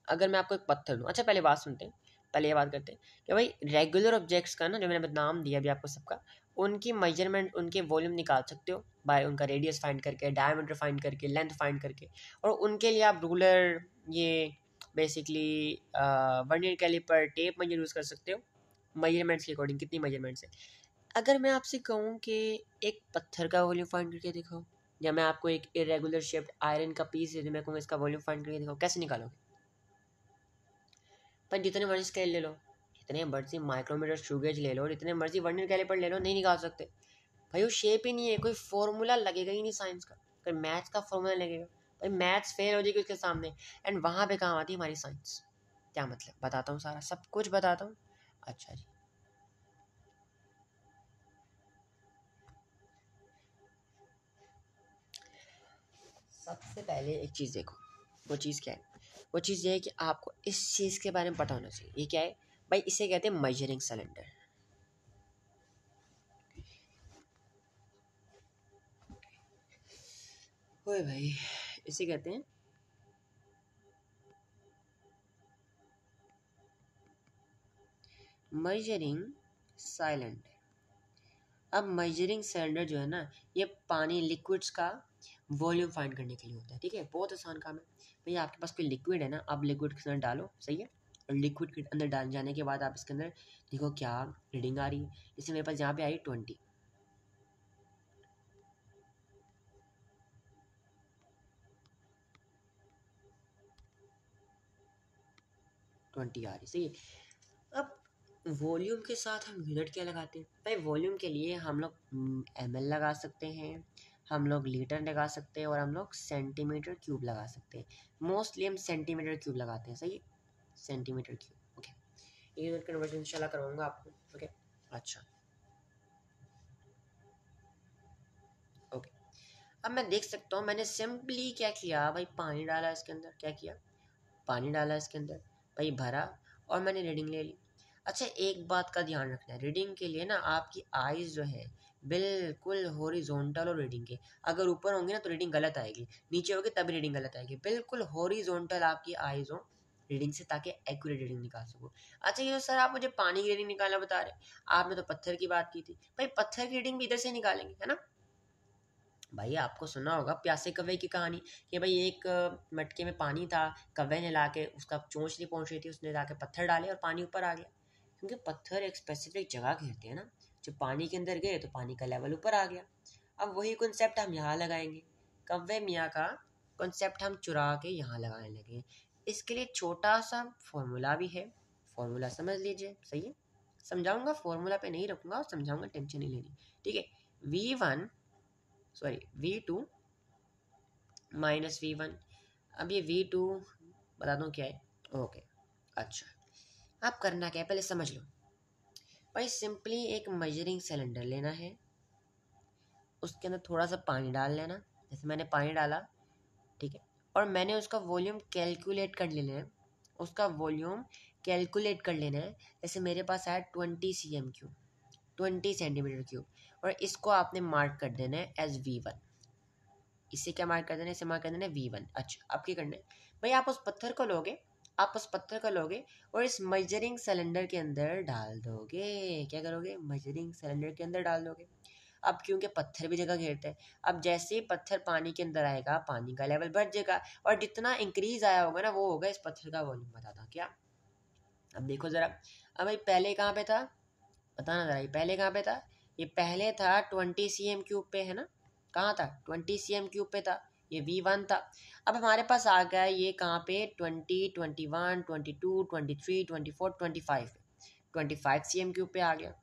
अगर मैं आपको एक पत्थर दूँ, अच्छा पहले बात सुनते हैं, पहले ये बात करते हैं कि भाई रेगुलर ऑब्जेक्ट्स का ना, जो मैंने नाम दिया अभी आपको सबका, उनकी मेजरमेंट, उनके वॉल्यूम निकाल सकते हो बाय उनका रेडियस फाइंड करके, डायमीटर फाइंड करके, लेंथ फाइंड करके। और उनके लिए आप रूलर, ये basically vernier caliper, tape measure use कर सकते हो मेजरमेंट्स के अकॉर्डिंग, कितनी मेजरमेंट्स है। अगर मैं आपसे कहूँ कि एक पत्थर का वॉल्यूम फाइंड करके दिखाओ, या मैं आपको एक इरेगुलर शेप्ड आयरन का पीस दे दूँ, मैं कहूँ इसका वॉल्यूम फाइंड करके दिखाओ, कैसे निकालोगे? पर जितने मर्जी स्केल ले लो, जितने मर्जी माइक्रोमीटर स्क्रू गेज ले लो, और जितने मर्जी वर्नियर कैलिपर ले लो, नहीं निकाल सकते भाई। वो शेप ही नहीं है, कोई फॉर्मूला लगेगा ही नहीं साइंस का, कोई मैथ्स का फॉर्मूला लगेगा भाई, मैथ्स फेल हो जाएगी उसके सामने। एंड वहाँ पे काम आती है हमारी साइंस। क्या मतलब, बताता हूँ, सारा सब कुछ बताता हूँ। अच्छा जी, सबसे पहले एक चीज़ देखो, वो चीज़ क्या है, वो चीज़ ये है कि आपको इस चीज़ के बारे में पता होना चाहिए। ये क्या है भाई, इसे कहते हैं मेजरिंग सिलेंडर। ओए भाई, इसे कहते हैं मेजरिंग सिलेंडर। अब मेजरिंग सिलेंडर जो है ना, ये पानी, लिक्विड्स का वॉल्यूम फाइंड करने के लिए होता है, ठीक है। बहुत आसान काम है भैया, आपके पास कोई लिक्विड है ना, आप लिक्विड के अंदर डालो, सही है। और लिक्विड के अंदर डाल जाने के बाद आप इसके अंदर देखो क्या रीडिंग आ रही है। जैसे मेरे पास यहाँ पे आई 20 आ रही, सही है। अब वॉल्यूम के साथ हम यूनिट क्या लगाते हैं भाई, वॉल्यूम के लिए हम लोग ml लगा सकते हैं, हम लोग लीटर लगा सकते हैं, और हम लोग सेंटीमीटर क्यूब लगा सकते हैं। मोस्टली हम सेंटीमीटर क्यूब लगाते हैं, सही है, सेंटीमीटर क्यूब, ओके। ये यूनिट कन्वर्जन इंशाल्लाह करवाऊंगा आपको, ओके। अच्छा, ओके। अब मैं देख सकता हूँ, मैंने सिंपली क्या किया भाई, पानी डाला इसके अंदर, क्या किया, पानी डाला इसके अंदर भाई, भरा, और मैंने रीडिंग ले ली। अच्छा, एक बात का ध्यान रखना है, रीडिंग के लिए ना आपकी आइज़ जो है बिल्कुल हॉरिजॉन्टल और रीडिंग के, अगर ऊपर होंगी ना तो रीडिंग गलत आएगी, नीचे होगी तब रीडिंग गलत आएगी। बिल्कुल हॉरिजॉन्टल आपकी आइज़ हो, रीडिंग से, ताकि एक्यूरेट रीडिंग निकाल सको। अच्छा ये तो सर आप मुझे पानी की रीडिंग निकालना बता रहे, आपने तो पत्थर की बात की थी। भाई पत्थर की रीडिंग भी इधर से निकालेंगे, है ना। भाई आपको सुना होगा प्यासे कौवे की कहानी, कि भाई एक मटके में पानी था, कौवे ने लाके, उसका चोंच नहीं पहुंच रही थी, उसने लाके पत्थर डाले और पानी ऊपर आ गया। क्योंकि पत्थर एक स्पेसिफिक जगह घेरते हैं ना, जब पानी के अंदर गए तो पानी का लेवल ऊपर आ गया। अब वही कॉन्सेप्ट हम यहाँ लगाएंगे, कौवे मियाँ का कॉन्सेप्ट हम चुरा के यहाँ लगाने लगे। इसके लिए छोटा सा फॉर्मूला भी है, फॉर्मूला समझ लीजिए, सही है। समझाऊंगा, फॉर्मूला पे नहीं रखूंगा और समझाऊंगा, टेंशन नहीं लेनी, ठीक है। V2 minus V1। अब ये V2 बता दूं क्या है, ओके। अच्छा अब करना क्या है पहले समझ लो। भाई सिंपली एक मेजरिंग सिलेंडर लेना है, उसके अंदर थोड़ा सा पानी डाल लेना, जैसे मैंने पानी डाला, ठीक है। और मैंने उसका वॉल्यूम कैलकुलेट कर लेना है, उसका वॉल्यूम कैलकुलेट कर लेना है। जैसे मेरे पास आया 20 सेंटीमीटर क्यूब, और इसको आपने मार्क कर देना है एज V1। इससे क्या मार्क कर देना है, इसे मार्क कर देना है V1। अच्छा अब क्या करना है भाई, आप उस पत्थर को लोगे, और इस मेजरिंग सिलेंडर के अंदर डाल दोगे। क्या करोगे, मेजरिंग सिलेंडर के अंदर डाल दोगे। अब क्योंकि पत्थर भी जगह घेरते हैं, अब जैसे ही पत्थर पानी के अंदर आएगा, पानी का लेवल बढ़ जाएगा, और जितना इंक्रीज आया होगा ना, वो होगा इस पत्थर का वॉल्यूम। बताता क्या, अब देखो जरा। अब भाई पहले कहाँ पे था, बताना जरा, ये पहले कहाँ पे था, ये पहले था 20 cm³ पे, है ना। कहाँ था, 20 cm³ पे था, ये V1 था। अब हमारे पास आ गया ये कहाँ पे, 20, 21, 22, 23, 24, 25, 25 cm³ पे आ गया,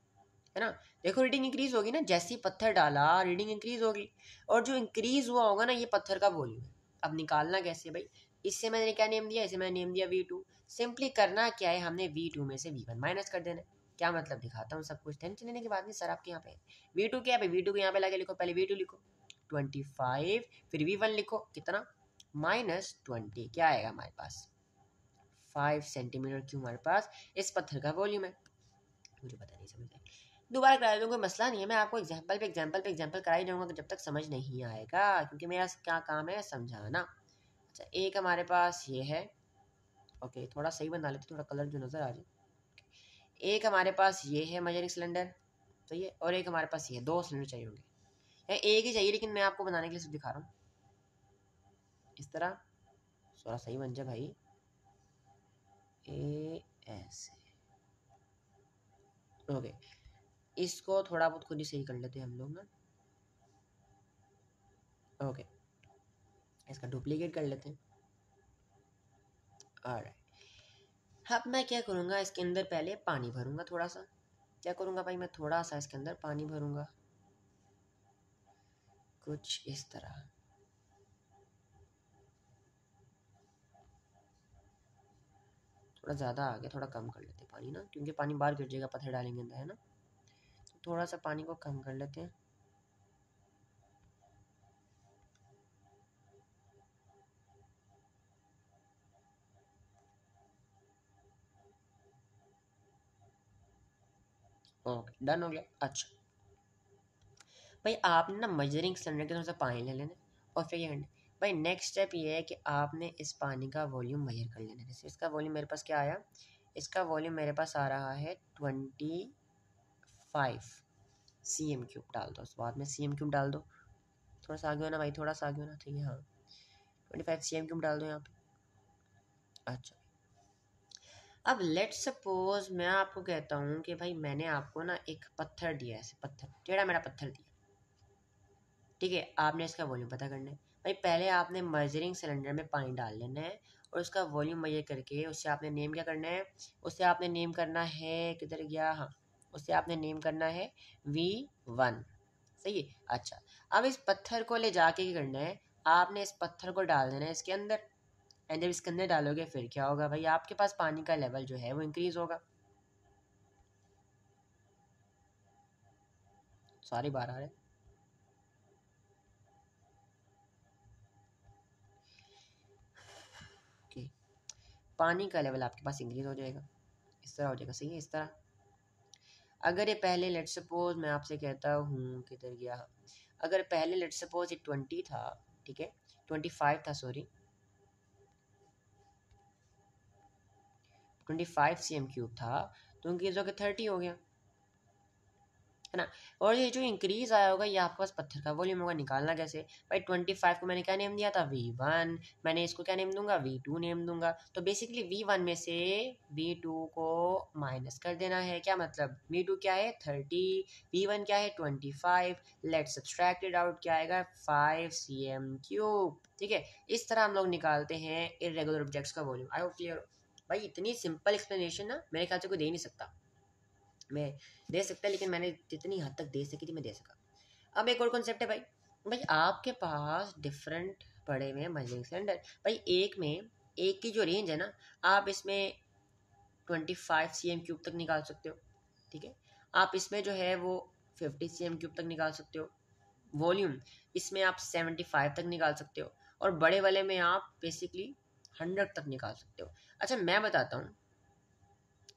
है ना। देखो रीडिंग इंक्रीज होगी ना, जैसे ही पत्थर डाला रीडिंग इंक्रीज होगी, और जो इंक्रीज हुआ होगा ना, ये पत्थर का वॉल्यूम है। अब निकालना कैसे भाई, इससे मैंने क्या नेम दिया, इसे मैंने नेम दिया V2। सिंपली करना क्या है, हमने V2 में से V1 माइनस कर देना है। क्या मतलब दिखाता हूँ सब कुछ, टेंशन लेने की बात नहीं सर आपके यहाँ पे। V2 क्या है, V2 को यहाँ पे लगे लिखो, पहले V2 लिखो 25, फिर V1 लिखो कितना, -20। क्या आएगा हमारे पास, 5 सेंटीमीटर क्यों हमारे पास इस पत्थर का वॉल्यूम है। मुझे पता नहीं, समझ दोबारा करा दूंगा, मसला नहीं है। मैं आपको एग्जाम्पल करा ही जाऊंगा जब तक समझ नहीं आएगा, क्योंकि मेरा क्या काम है, समझाना। अच्छा एक हमारे पास ये है, ओके थोड़ा सही बना लेते, थोड़ा कलर जो नज़र आ जाए। एक हमारे पास ये है मेजरिंग सिलेंडर, सही है, और एक हमारे पास ये, दो सिलेंडर चाहिए होंगे, या एक ही चाहिए, लेकिन मैं आपको बनाने के लिए सिर्फ दिखा रहा हूँ। इस तरह थोड़ा सही बन जाए भाई, ऐसे, ओके। इसको थोड़ा बहुत खुद ही सही कर लेते हैं हम लोग ना, ओके। इसका डुप्लीकेट कर लेते हैं, ऑलराइट। अब मैं क्या करूँगा, इसके अंदर पहले पानी भरूँगा थोड़ा सा। क्या करूँगा भाई, मैं थोड़ा सा इसके अंदर पानी भरूँगा, कुछ इस तरह। थोड़ा ज़्यादा आ गया, थोड़ा कम कर लेते हैं पानी ना, क्योंकि पानी बाहर गिर जाएगा, पत्थर डालेंगे अंदर, है ना। तो थोड़ा सा पानी को कम कर लेते हैं। ओके डन हो गया। अच्छा भाई आपने ना मेजरिंग सिलेंडर के थोड़ा सा पानी ले लेना, और फिर ये करना भाई, नेक्स्ट स्टेप ये है कि आपने इस पानी का वॉल्यूम मेजर कर लेना। जैसे इसका वॉल्यूम मेरे पास क्या आया, इसका वॉल्यूम मेरे पास आ रहा है 25 cm³। डाल दो, उस बाद में cm³ डाल दो, थोड़ा सा आगे हो ना भाई, थोड़ा सा आगे हो ना, ठीक है हाँ। 25 cm³ डाल दो यहाँ पे। अच्छा अब लेट सपोज मैं आपको कहता हूँ कि भाई मैंने आपको ना एक पत्थर दिया, ऐसे पत्थर, टेढ़ा मेरा पत्थर दिया, ठीक है। आपने इसका वॉल्यूम पता करना है भाई, पहले आपने मेजरिंग सिलेंडर में पानी डाल लेना है, और उसका वॉल्यूम मेजर करके उससे आपने नेम क्या करना है, उससे आपने नेम करना है, किधर गया, हाँ, उससे आपने नेम करना है V1, सही है। अच्छा अब इस पत्थर को ले जाके क्या करना है, आपने इस पत्थर को डाल देना है इसके अंदर, एंड जब इसके अंदर डालोगे फिर क्या होगा भाई, आपके पास पानी का लेवल जो है वो इंक्रीज होगा। सारी बार आ रहे, ओके, पानी का लेवल आपके पास इंक्रीज हो जाएगा, इस तरह हो जाएगा, सही है। इस तरह अगर ये पहले लेट सपोज मैं आपसे कहता हूँ, किधर गया, अगर पहले लेट सपोज ये 20 था, ठीक है, 25 था सॉरी, 25 cm³ था तो इंक्रीज होकर 30 हो गया, है ना। और ये जो इंक्रीज आया होगा ये आपके पास पत्थर का वॉल्यूम होगा। निकालना कैसे भाई, 25 को मैंने क्या नेम दिया था, V1, मैंने इसको क्या नेम दूंगा, V2 नेम दूंगा। तो बेसिकली V1 में से V2 को माइनस कर देना है। क्या मतलब, V2 क्या है 30, V1 क्या है 25, लेट्स सब्सट्रैक्ट इट आउट, क्या आएगा 5 cm³। ठीक है, इस तरह हम लोग निकालते हैं इर्रेगुलर ऑब्जेक्ट्स का वॉल्यूम। आई होप क्लियर हो भाई। इतनी सिंपल एक्सप्लेनेशन ना मेरे ख्याल से कोई दे नहीं सकता। मैं दे सकता, लेकिन मैंने जितनी हद तक दे सकी थी मैं दे सका। अब एक और कॉन्सेप्ट है भाई, भाई आपके पास डिफरेंट पड़े हुए हैं मेजरिंग सिलेंडर। भाई एक में, एक की जो रेंज है ना, आप इसमें 25 cm³ तक निकाल सकते हो। ठीक है, आप इसमें जो है वो 50 cm³ तक निकाल सकते हो। वॉल्यूम इसमें आप 75 तक निकाल सकते हो, और बड़े वाले में आप बेसिकली 100 तक निकाल सकते हो। अच्छा मैं बताता हूँ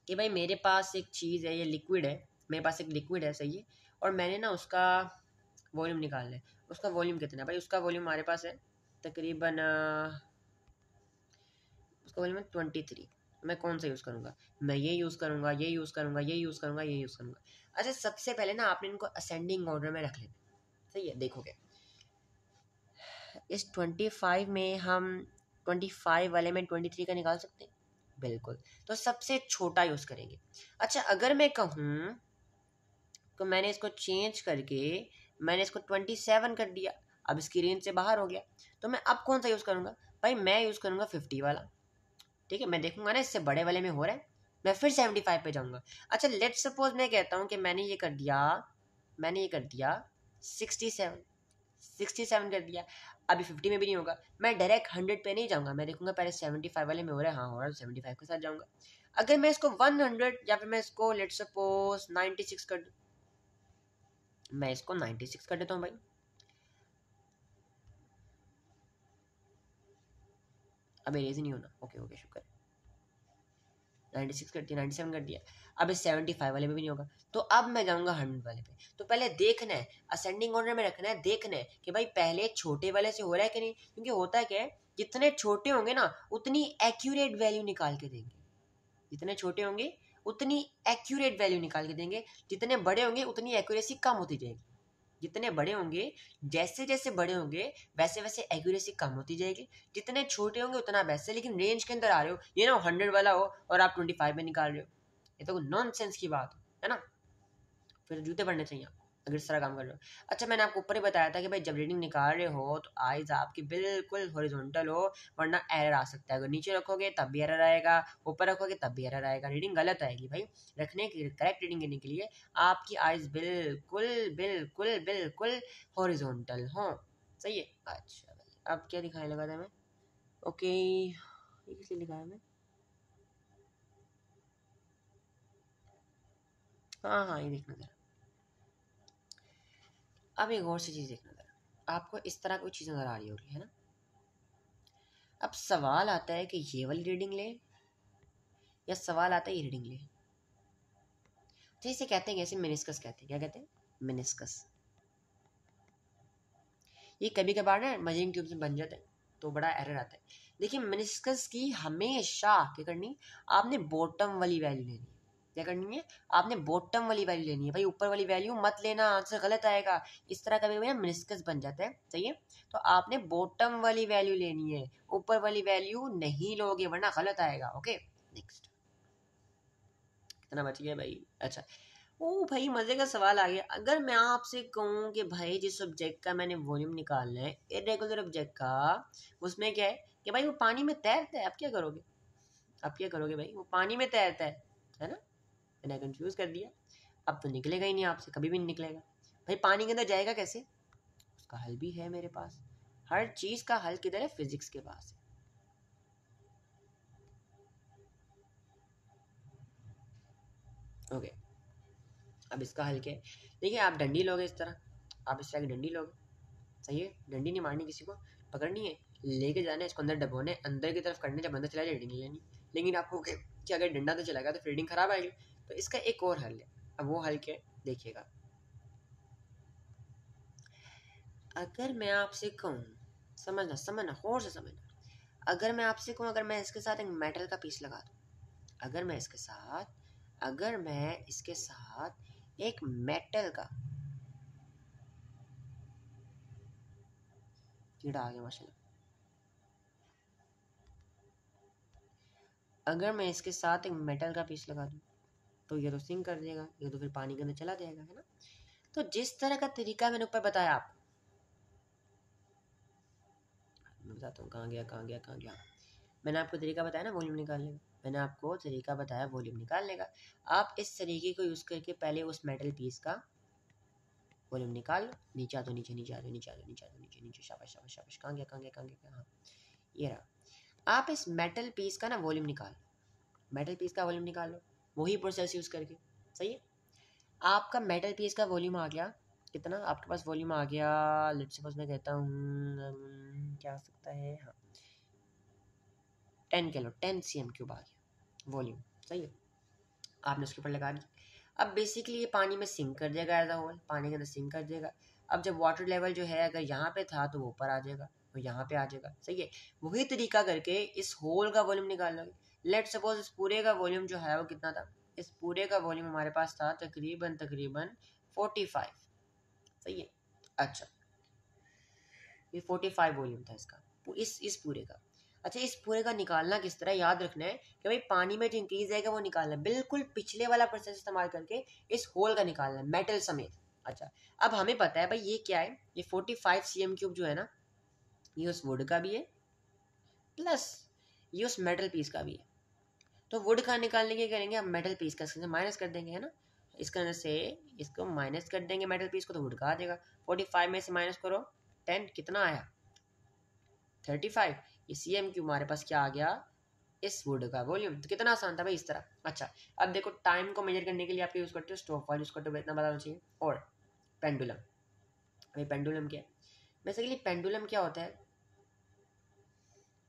कि भाई मेरे पास एक चीज़ है, ये लिक्विड है, मेरे पास एक लिक्विड है, सही है, और मैंने ना उसका वॉल्यूम निकालना है। उसका वॉल्यूम कितना है भाई, उसका वॉल्यूम हमारे पास है तकरीबन उसका वॉल्यूम है 23। मैं कौन सा यूज़ करूँगा, मैं ये यूज़ करूँगा, ये यूज़ करूँगा, ये यूज़ करूँगा, ये यूज़ करूँगा। अच्छा सबसे पहले ना आपने इनको असेंडिंग ऑर्डर में रख लेना, सही है। देखोगे इस 25 में हम 25 वाले में 23 का निकाल सकते हैं, बिल्कुल। तो सबसे छोटा यूज़ करेंगे। अच्छा अगर मैं कहूँ तो मैंने इसको चेंज करके मैंने इसको 27 कर दिया, अब इसकी रेंज से बाहर हो गया, तो मैं अब कौन सा यूज़ करूँगा भाई, मैं यूज़ करूँगा 50 वाला। ठीक है, मैं देखूंगा ना इससे बड़े वाले में हो रहा है, मैं फिर 75 पे जाऊँगा। अच्छा लेट्स सपोज मैं कहता हूँ कि मैंने ये कर दिया 67 कर दिया, अभी 50 में भी नहीं होगा, मैं डायरेक्ट 100 पे नहीं जाऊँगा, मैं देखूंगा पहले 75 वाले में हो रहा है, हाँ हो रहा है, 75 के साथ जाऊँगा। अगर मैं इसको 100 या फिर मैं इसको लेट्स सपोज 96 कर दूँ, मैं इसको 96 कर देता हूँ भाई। अब इरेज नहीं होना, ओके ओके शुक्र। 96 कर दिया, 97 कर दिया, अब इस 75 वाले में भी नहीं होगा, तो अब मैं जाऊंगा 100 वाले पे। तो पहले देखना है, असेंडिंग ऑर्डर में रखना है, देखना है कि भाई पहले छोटे वाले से हो रहा है कि नहीं, क्योंकि होता है क्या है, जितने छोटे होंगे ना उतनी एक्यूरेट वैल्यू निकाल के देंगे, जितने छोटे होंगे उतनी एक्यूरेट वैल्यू निकाल के देंगे, जितने बड़े होंगे उतनी एक्यूरेसी कम होती जाएगी। जितने बड़े होंगे, जैसे जैसे बड़े होंगे वैसे वैसे एक्यूरेसी कम होती जाएगी, जितने छोटे होंगे उतना वैसे, लेकिन रेंज के अंदर आ रहे हो, ये ना 100 वाला हो और आप 25 में निकाल रहे हो, ये तो नॉनसेंस की बात है ना। फिर जूते पड़ने चाहिए आपको अगर इस तरह काम कर रहे हो। अच्छा मैंने आपको ऊपर ही बताया था कि भाई जब रीडिंग निकाल रहे हो तो आइज आपकी बिल्कुल हॉरिजॉन्टल हो, वरना एरर आ सकता है। अगर नीचे रखोगे तब भी एरर आएगा, ऊपर रखोगे तब भी एरर आएगा, रीडिंग गलत आएगी भाई। रखने की करेक्ट रीडिंग करने के लिए आपकी आइज बिल्कुल बिल्कुल बिल्कुल हॉरिजॉन्टल हो, सही है। अच्छा भाई अब क्या दिखाने लगा था मैं, ओके ये किस लिए दिखाया मैं, हाँ हाँ ये देखना जरा। अब एक और सी चीज़ देखना जरा, आपको इस तरह कोई चीज़ नज़र आ रही होगी, है ना। अब सवाल आता है कि ये वाली रीडिंग ले, या सवाल आता है ये रीडिंग ले। तो इसे कहते हैं, कैसे मेनिस्कस कहते हैं, क्या कहते हैं, मेनिस्कस। ये कभी कभार ना मजरिंग ट्यूब से बन जाता है तो बड़ा एरर आता है। देखिए मेनिस्कस की हमेशा क्या करनी, आपने बॉटम वाली वैल्यू लेनी है। क्या करनी है, आपने बॉटम वाली वैल्यू लेनी है भाई, ऊपर वाली वैल्यू मत लेना, आंसर गलत आएगा। इस तरह कभी कभी मेनिस्कस बन जाता है, सही है। तो आपने बॉटम वाली वैल्यू लेनी है, ऊपर वाली वैल्यू नहीं लोगे वरना गलत आएगा। ओके नेक्स्ट, कितना बच गया भाई। अच्छा ओ भाई मजे का सवाल आ गया, अगर मैं आपसे कहूँ कि भाई जिस ऑब्जेक्ट का मैंने वॉल्यूम निकालना है, इरेगुलर ऑब्जेक्ट का, उसमें क्या है कि भाई वो पानी में तैरता है, आप क्या करोगे, आप क्या करोगे भाई, वो पानी में तैरता है ना। मैंने कंफ्यूज कर दिया, अब तो निकलेगा ही नहीं आपसे, कभी भी नहीं निकलेगा भाई, पानी के अंदर जाएगा कैसे। उसका हल भी है मेरे पास, हर चीज का हल किधर है, फिजिक्स के पास है। ओके अब इसका हल क्या है, देखिए आप डंडी लोगे इस तरह, आप इस तरह की डंडी लोगे, सही है, डंडी नहीं मारनी किसी को, पकड़नी है, लेके जाना है, इसको अंदर डबोने, अंदर की तरफ करने, जब अंदर चला जाए रीडिंग नहीं लेनी। लेकिन आपको कि अगर डंडा तो चला गया तो फिर रीडिंग खराब आएगी, तो इसका एक और हल है। अब वो हल क्या है देखिएगा, अगर मैं आपसे कहूँ, समझना समझना और से समझना, अगर मैं आपसे कहूँ, अगर मैं इसके साथ एक मेटल का पीस लगा दूँ, अगर मैं इसके साथ एक मेटल का, कीड़ा आ गया माशाल्लाह, अगर मैं इसके साथ एक मेटल का पीस लगा दूं तो ये तो सिंक कर देगा, ये तो फिर पानी के अंदर चला जाएगा, है ना। तो जिस तरह का तरीका मैंने ऊपर बताया आपको, मैं बताता हूँ कहाँ गया। मैंने आपको तरीका बताया ना वॉल्यूम निकालने का, मैंने आपको तरीका बताया वॉल्यूम निकालने का। आप इस तरीके को यूज़ करके पहले उस मेटल पीस का वॉल्यूम निकाल लो। नीचे आ दो, नीचे, शाबाश, कहाँ गया, हाँ ये रहा। आप इस मेटल पीस का ना वॉल्यूम निकाल लो, वही प्रोसेस यूज़ करके, सही है। आपका मेटल पीस का वॉल्यूम आ गया कितना, आपके पास वॉल्यूम आ गया, लेट्स सपोज मैं कहता हूँ क्या हो सकता है, हाँ 10 किलो, 10 cm³ आ गया वॉल्यूम, सही है। आपने उसके ऊपर लगा दिया। अब बेसिकली ये पानी में सिंक कर देगा, एज अ होल पानी के अंदर सिंक कर देगा। अब जब वाटर लेवल जो है अगर यहाँ पे था तो वो ऊपर आ जाएगा, तो यहाँ पे आ जाएगा, सही है। वही तरीका करके इस होल का वॉल्यूम निकाल लोगे। लेट सपोज इस पूरे का वॉल्यूम जो है वो कितना था, इस पूरे का वॉल्यूम हमारे पास था तकरीबन 45, सही है। अच्छा ये 45 वॉल्यूम था इसका, इस पूरे का। अच्छा इस पूरे का निकालना किस तरह, याद रखना है कि भाई पानी में जो इंक्रीज आएगा वो निकालना है, बिल्कुल पिछले वाला प्रोसेस इस्तेमाल करके इस होल का निकालना है, मेटल समेत। अच्छा अब हमें पता है भाई ये क्या है, ये 45 cm³ जो है ना, ये उस वुड का भी है प्लस ये उस मेटल पीस का भी है। तो वुड का निकालने के करेंगे, हम मेटल पीस का इसके माइनस कर देंगे, है ना। इसके अंदर से इसको माइनस कर देंगे मेटल पीस को, तो वुड का आ जाएगा। 45 में से माइनस करो 10, कितना आया 35। ये cm³ हमारे पास क्या आ गया, इस वुड का वॉल्यूम। तो कितना आसान था भाई इस तरह। अच्छा अब देखो टाइम को मेजर करने के लिए आप यूज़ करते हो स्टॉपवॉच यूज़ करते हो, इतना बताना चाहिए। और पेंडुलम, भाई पेंडुलम क्या है, बेसिकली पेंडुलम क्या होता है,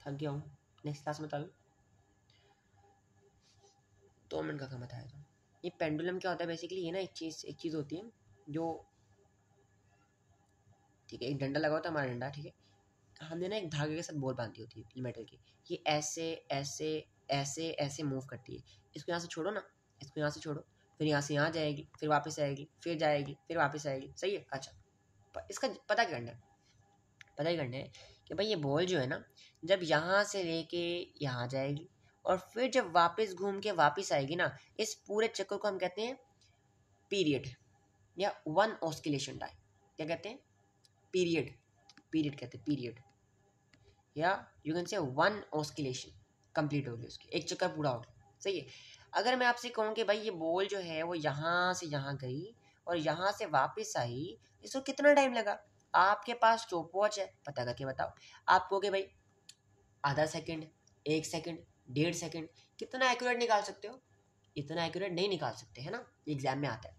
थक गया हूँ, नेक्स्ट क्लास में बता दूँ, 2 मिनट का काम बताया था। ये पेंडुलम क्या होता है बेसिकली, ये ना एक चीज़ होती है जो, ठीक है एक डंडा लगा होता है हमारा डंडा, ठीक है, हमने ना एक धागे के साथ बॉल बांधी होती है मेटल की, ये ऐसे ऐसे ऐसे ऐसे मूव करती है। इसको यहाँ से छोड़ो ना, इसको यहाँ से छोड़ो, फिर यहाँ से यहाँ जाएगी, फिर वापस आएगी, फिर जाएगी, फिर वापस आएगी, सही है। अच्छा इसका पता क्या करना है, पता ही करना है कि भाई ये बॉल जो है ना, जब यहाँ से लेके यहाँ जाएगी और फिर जब वापस घूम के वापस आएगी ना, इस पूरे चक्कर को हम कहते हैं पीरियड या वन ऑस्किलेशन टाइम। क्या कहते हैं, पीरियड, पीरियड कहते हैं पीरियड, या you can say one oscillation complete हो गई उसकी, एक चक्कर पूरा हो गया, सही है। अगर मैं आपसे कहूँ कि भाई ये बॉल जो है वो यहाँ से यहाँ गई और यहाँ से वापस आई, इसको कितना टाइम लगा, आपके पास स्टॉप वॉच है, पता करके बताओ। आप कहोगे भाई आधा सेकंड, 1 सेकंड, 1.5 सेकंड, कितना एक्यूरेट निकाल सकते हो, इतना एक्यूरेट नहीं निकाल सकते, है ना, एग्जाम में आता है।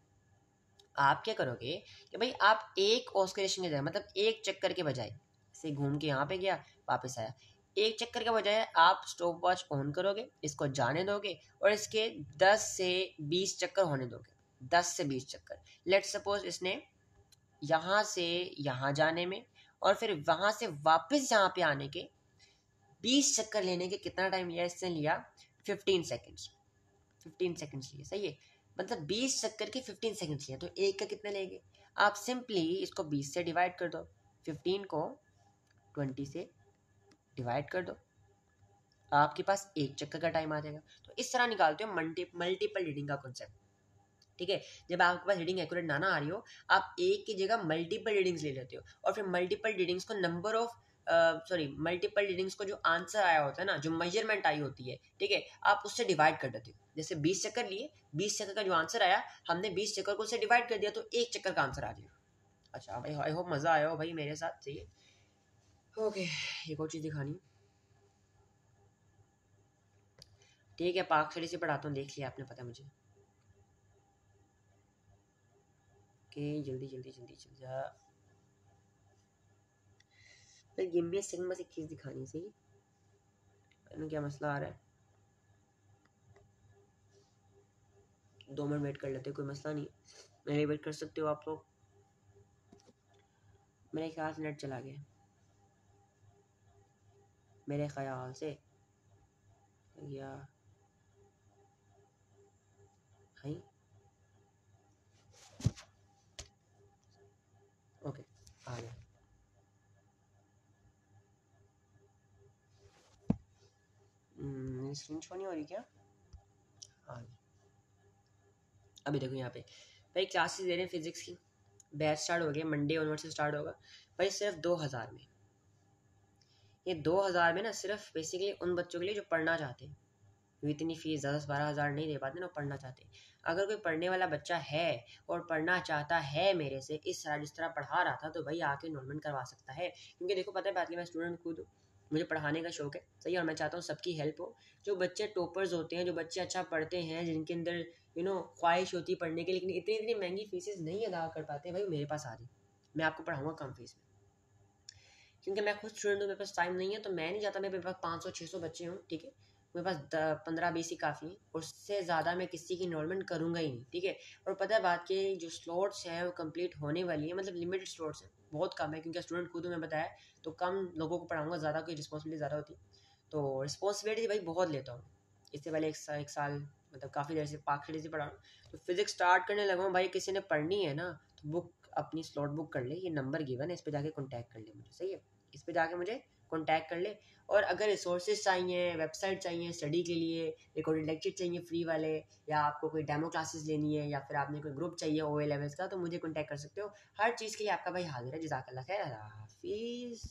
आप क्या करोगे कि भाई आप एक ऑस्किलेशन के बजाय, मतलब एक चक्कर के बजाय, से घूम के यहाँ पे गया वापस आया, एक चक्कर के बजाय आप स्टॉप वॉच ऑन करोगे, इसको जाने दोगे और इसके 10 से 20 चक्कर होने दोगे, 10 से 20 चक्कर। लेट सपोज इसने यहाँ से यहाँ जाने में और फिर वहाँ से वापस यहाँ पे आने के 20 चक्कर लेने के कितना टाइम लिया, इसने लिया 15 सेकेंड्स, 15 सेकेंड्स लिए, सही है। मतलब 20 चक्कर के 15 सेकेंड्स लिए, तो एक का कितने लेंगे, आप सिंपली इसको 20 से डिवाइड कर दो, 15 को 20 से डिवाइड कर दो, आपके पास एक चक्कर का टाइम आ जाएगा। तो इस तरह निकालते हो मल्टीपल रीडिंग का कॉन्सेप्ट, ठीक है। जब आपके पास रीडिंग एक्यूरेट ना आ रही हो, आप एक की जगह मल्टीपल रीडिंग्स ले लेते हो और फिर मल्टीपल रीडिंग्स को नंबर ऑफ मल्टीपल रीडिंग्स को जो आंसर आया होता है ना, जो मेजरमेंट आई होती है, ठीक है, आप उससे डिवाइड कर देते हो। जैसे 20 चक्कर लिए, 20 चक्कर का जो आंसर आया, हमने 20 चक्कर को उससे डिवाइड कर दिया, तो एक चक्कर का आंसर आ जाएगा। अच्छा भाई आई होप मज़ा आया हो भाई मेरे साथ, सही है। ओके एक और चीज़ दिखानी, ठीक है, पाक शरीर से पढ़ाता हूँ, देख लिया आपने, पता मुझे कि जल्दी जल्दी जल्दी चल जा। फिर गिम्बी सेकंड बस एक चीज़ दिखानी, सही, मैंने क्या मसला आ रहा है, 2 मिनट वेट कर लेते, कोई मसला नहीं, मेरे वेट कर सकते हो आप लोग। मेरे ख्याल से नेट चला गया, मेरे ख्याल से या ओके आ गया। स्क्रीन शो नहीं हो रही क्या? आ गई। अभी देखो यहाँ पे भाई क्लासेस दे रहे हैं फिजिक्स की, बैच स्टार्ट हो गया, मंडे ऑनवर्ड से स्टार्ट होगा भाई, सिर्फ 2000 में। ये 2000 में ना सिर्फ बेसिकली उन बच्चों के लिए जो पढ़ना चाहते हैं, क्योंकि इतनी फीस 10-12 हज़ार नहीं दे पाते ना, पढ़ना चाहते हैं। अगर कोई पढ़ने वाला बच्चा है और पढ़ना चाहता है मेरे से इस तरह जिस तरह पढ़ा रहा था, तो भाई आके इनरोलमेंट करवा सकता है। क्योंकि देखो पता है बात, मैं स्टूडेंट खुद हूँ, मुझे पढ़ाने का शौक है, सही है, और मैं चाहता हूँ सबकी हेल्प हो। जो बच्चे टॉपर्स होते हैं, जो बच्चे अच्छा पढ़ते हैं, जिनके अंदर ख्वाहिश होती है पढ़ने की, लेकिन इतनी इतनी महंगी फीसेस नहीं अदा कर पाते, भाई मेरे पास आ रही, मैं आपको पढ़ाऊँगा कम फीस में। क्योंकि मैं खुद स्टूडेंट हूँ, मेरे पास टाइम नहीं है, तो मैं नहीं चाहता मेरे पास 500-600 बच्चे हों, ठीक है, मेरे पास 15-20 ही काफ़ी हैं, उससे ज़्यादा मैं किसी की इन्वॉल्वमेंट करूँगा ही नहीं, ठीक है। और पता है बात कि जो स्लॉट्स हैं वो कंप्लीट होने वाली है, मतलब लिमिटेड स्लॉट्स हैं, बहुत कम है, क्योंकि स्टूडेंट खुद मैं बताया, तो कम लोगों को पढ़ाऊँगा, ज़्यादा कोई रिस्पॉन्सिबिलिटी ज़्यादा होती है, तो रिस्पॉन्सिबिलिटी भाई बहुत लेता हूँ। इससे पहले एक साल मतलब काफ़ी देर से पाखड़ी से पढ़ा रहा हूँ, तो फिजिक्स स्टार्ट करने लगा हूँ भाई, किसी ने पढ़नी है ना तो बुक अपनी स्लॉट बुक कर ले, ये नंबर गिवन है, इस पर जाके कॉन्टैक्ट कर ले मुझे, सही है, इस पे जाके मुझे कॉन्टैक्ट कर ले। और अगर रिसोर्सेज चाहिए, वेबसाइट चाहिए स्टडी के लिए, रिकॉर्डेड लेक्चर चाहिए फ्री वाले, या आपको कोई डेमो क्लासेस लेनी है, या फिर आपने कोई ग्रुप चाहिए OA लेवल्स का, तो मुझे कॉन्टैक्ट कर सकते हो। हर चीज़ के लिए आपका भाई हाजिर है। जज़ाकल्लाह खैर, हाफिज़।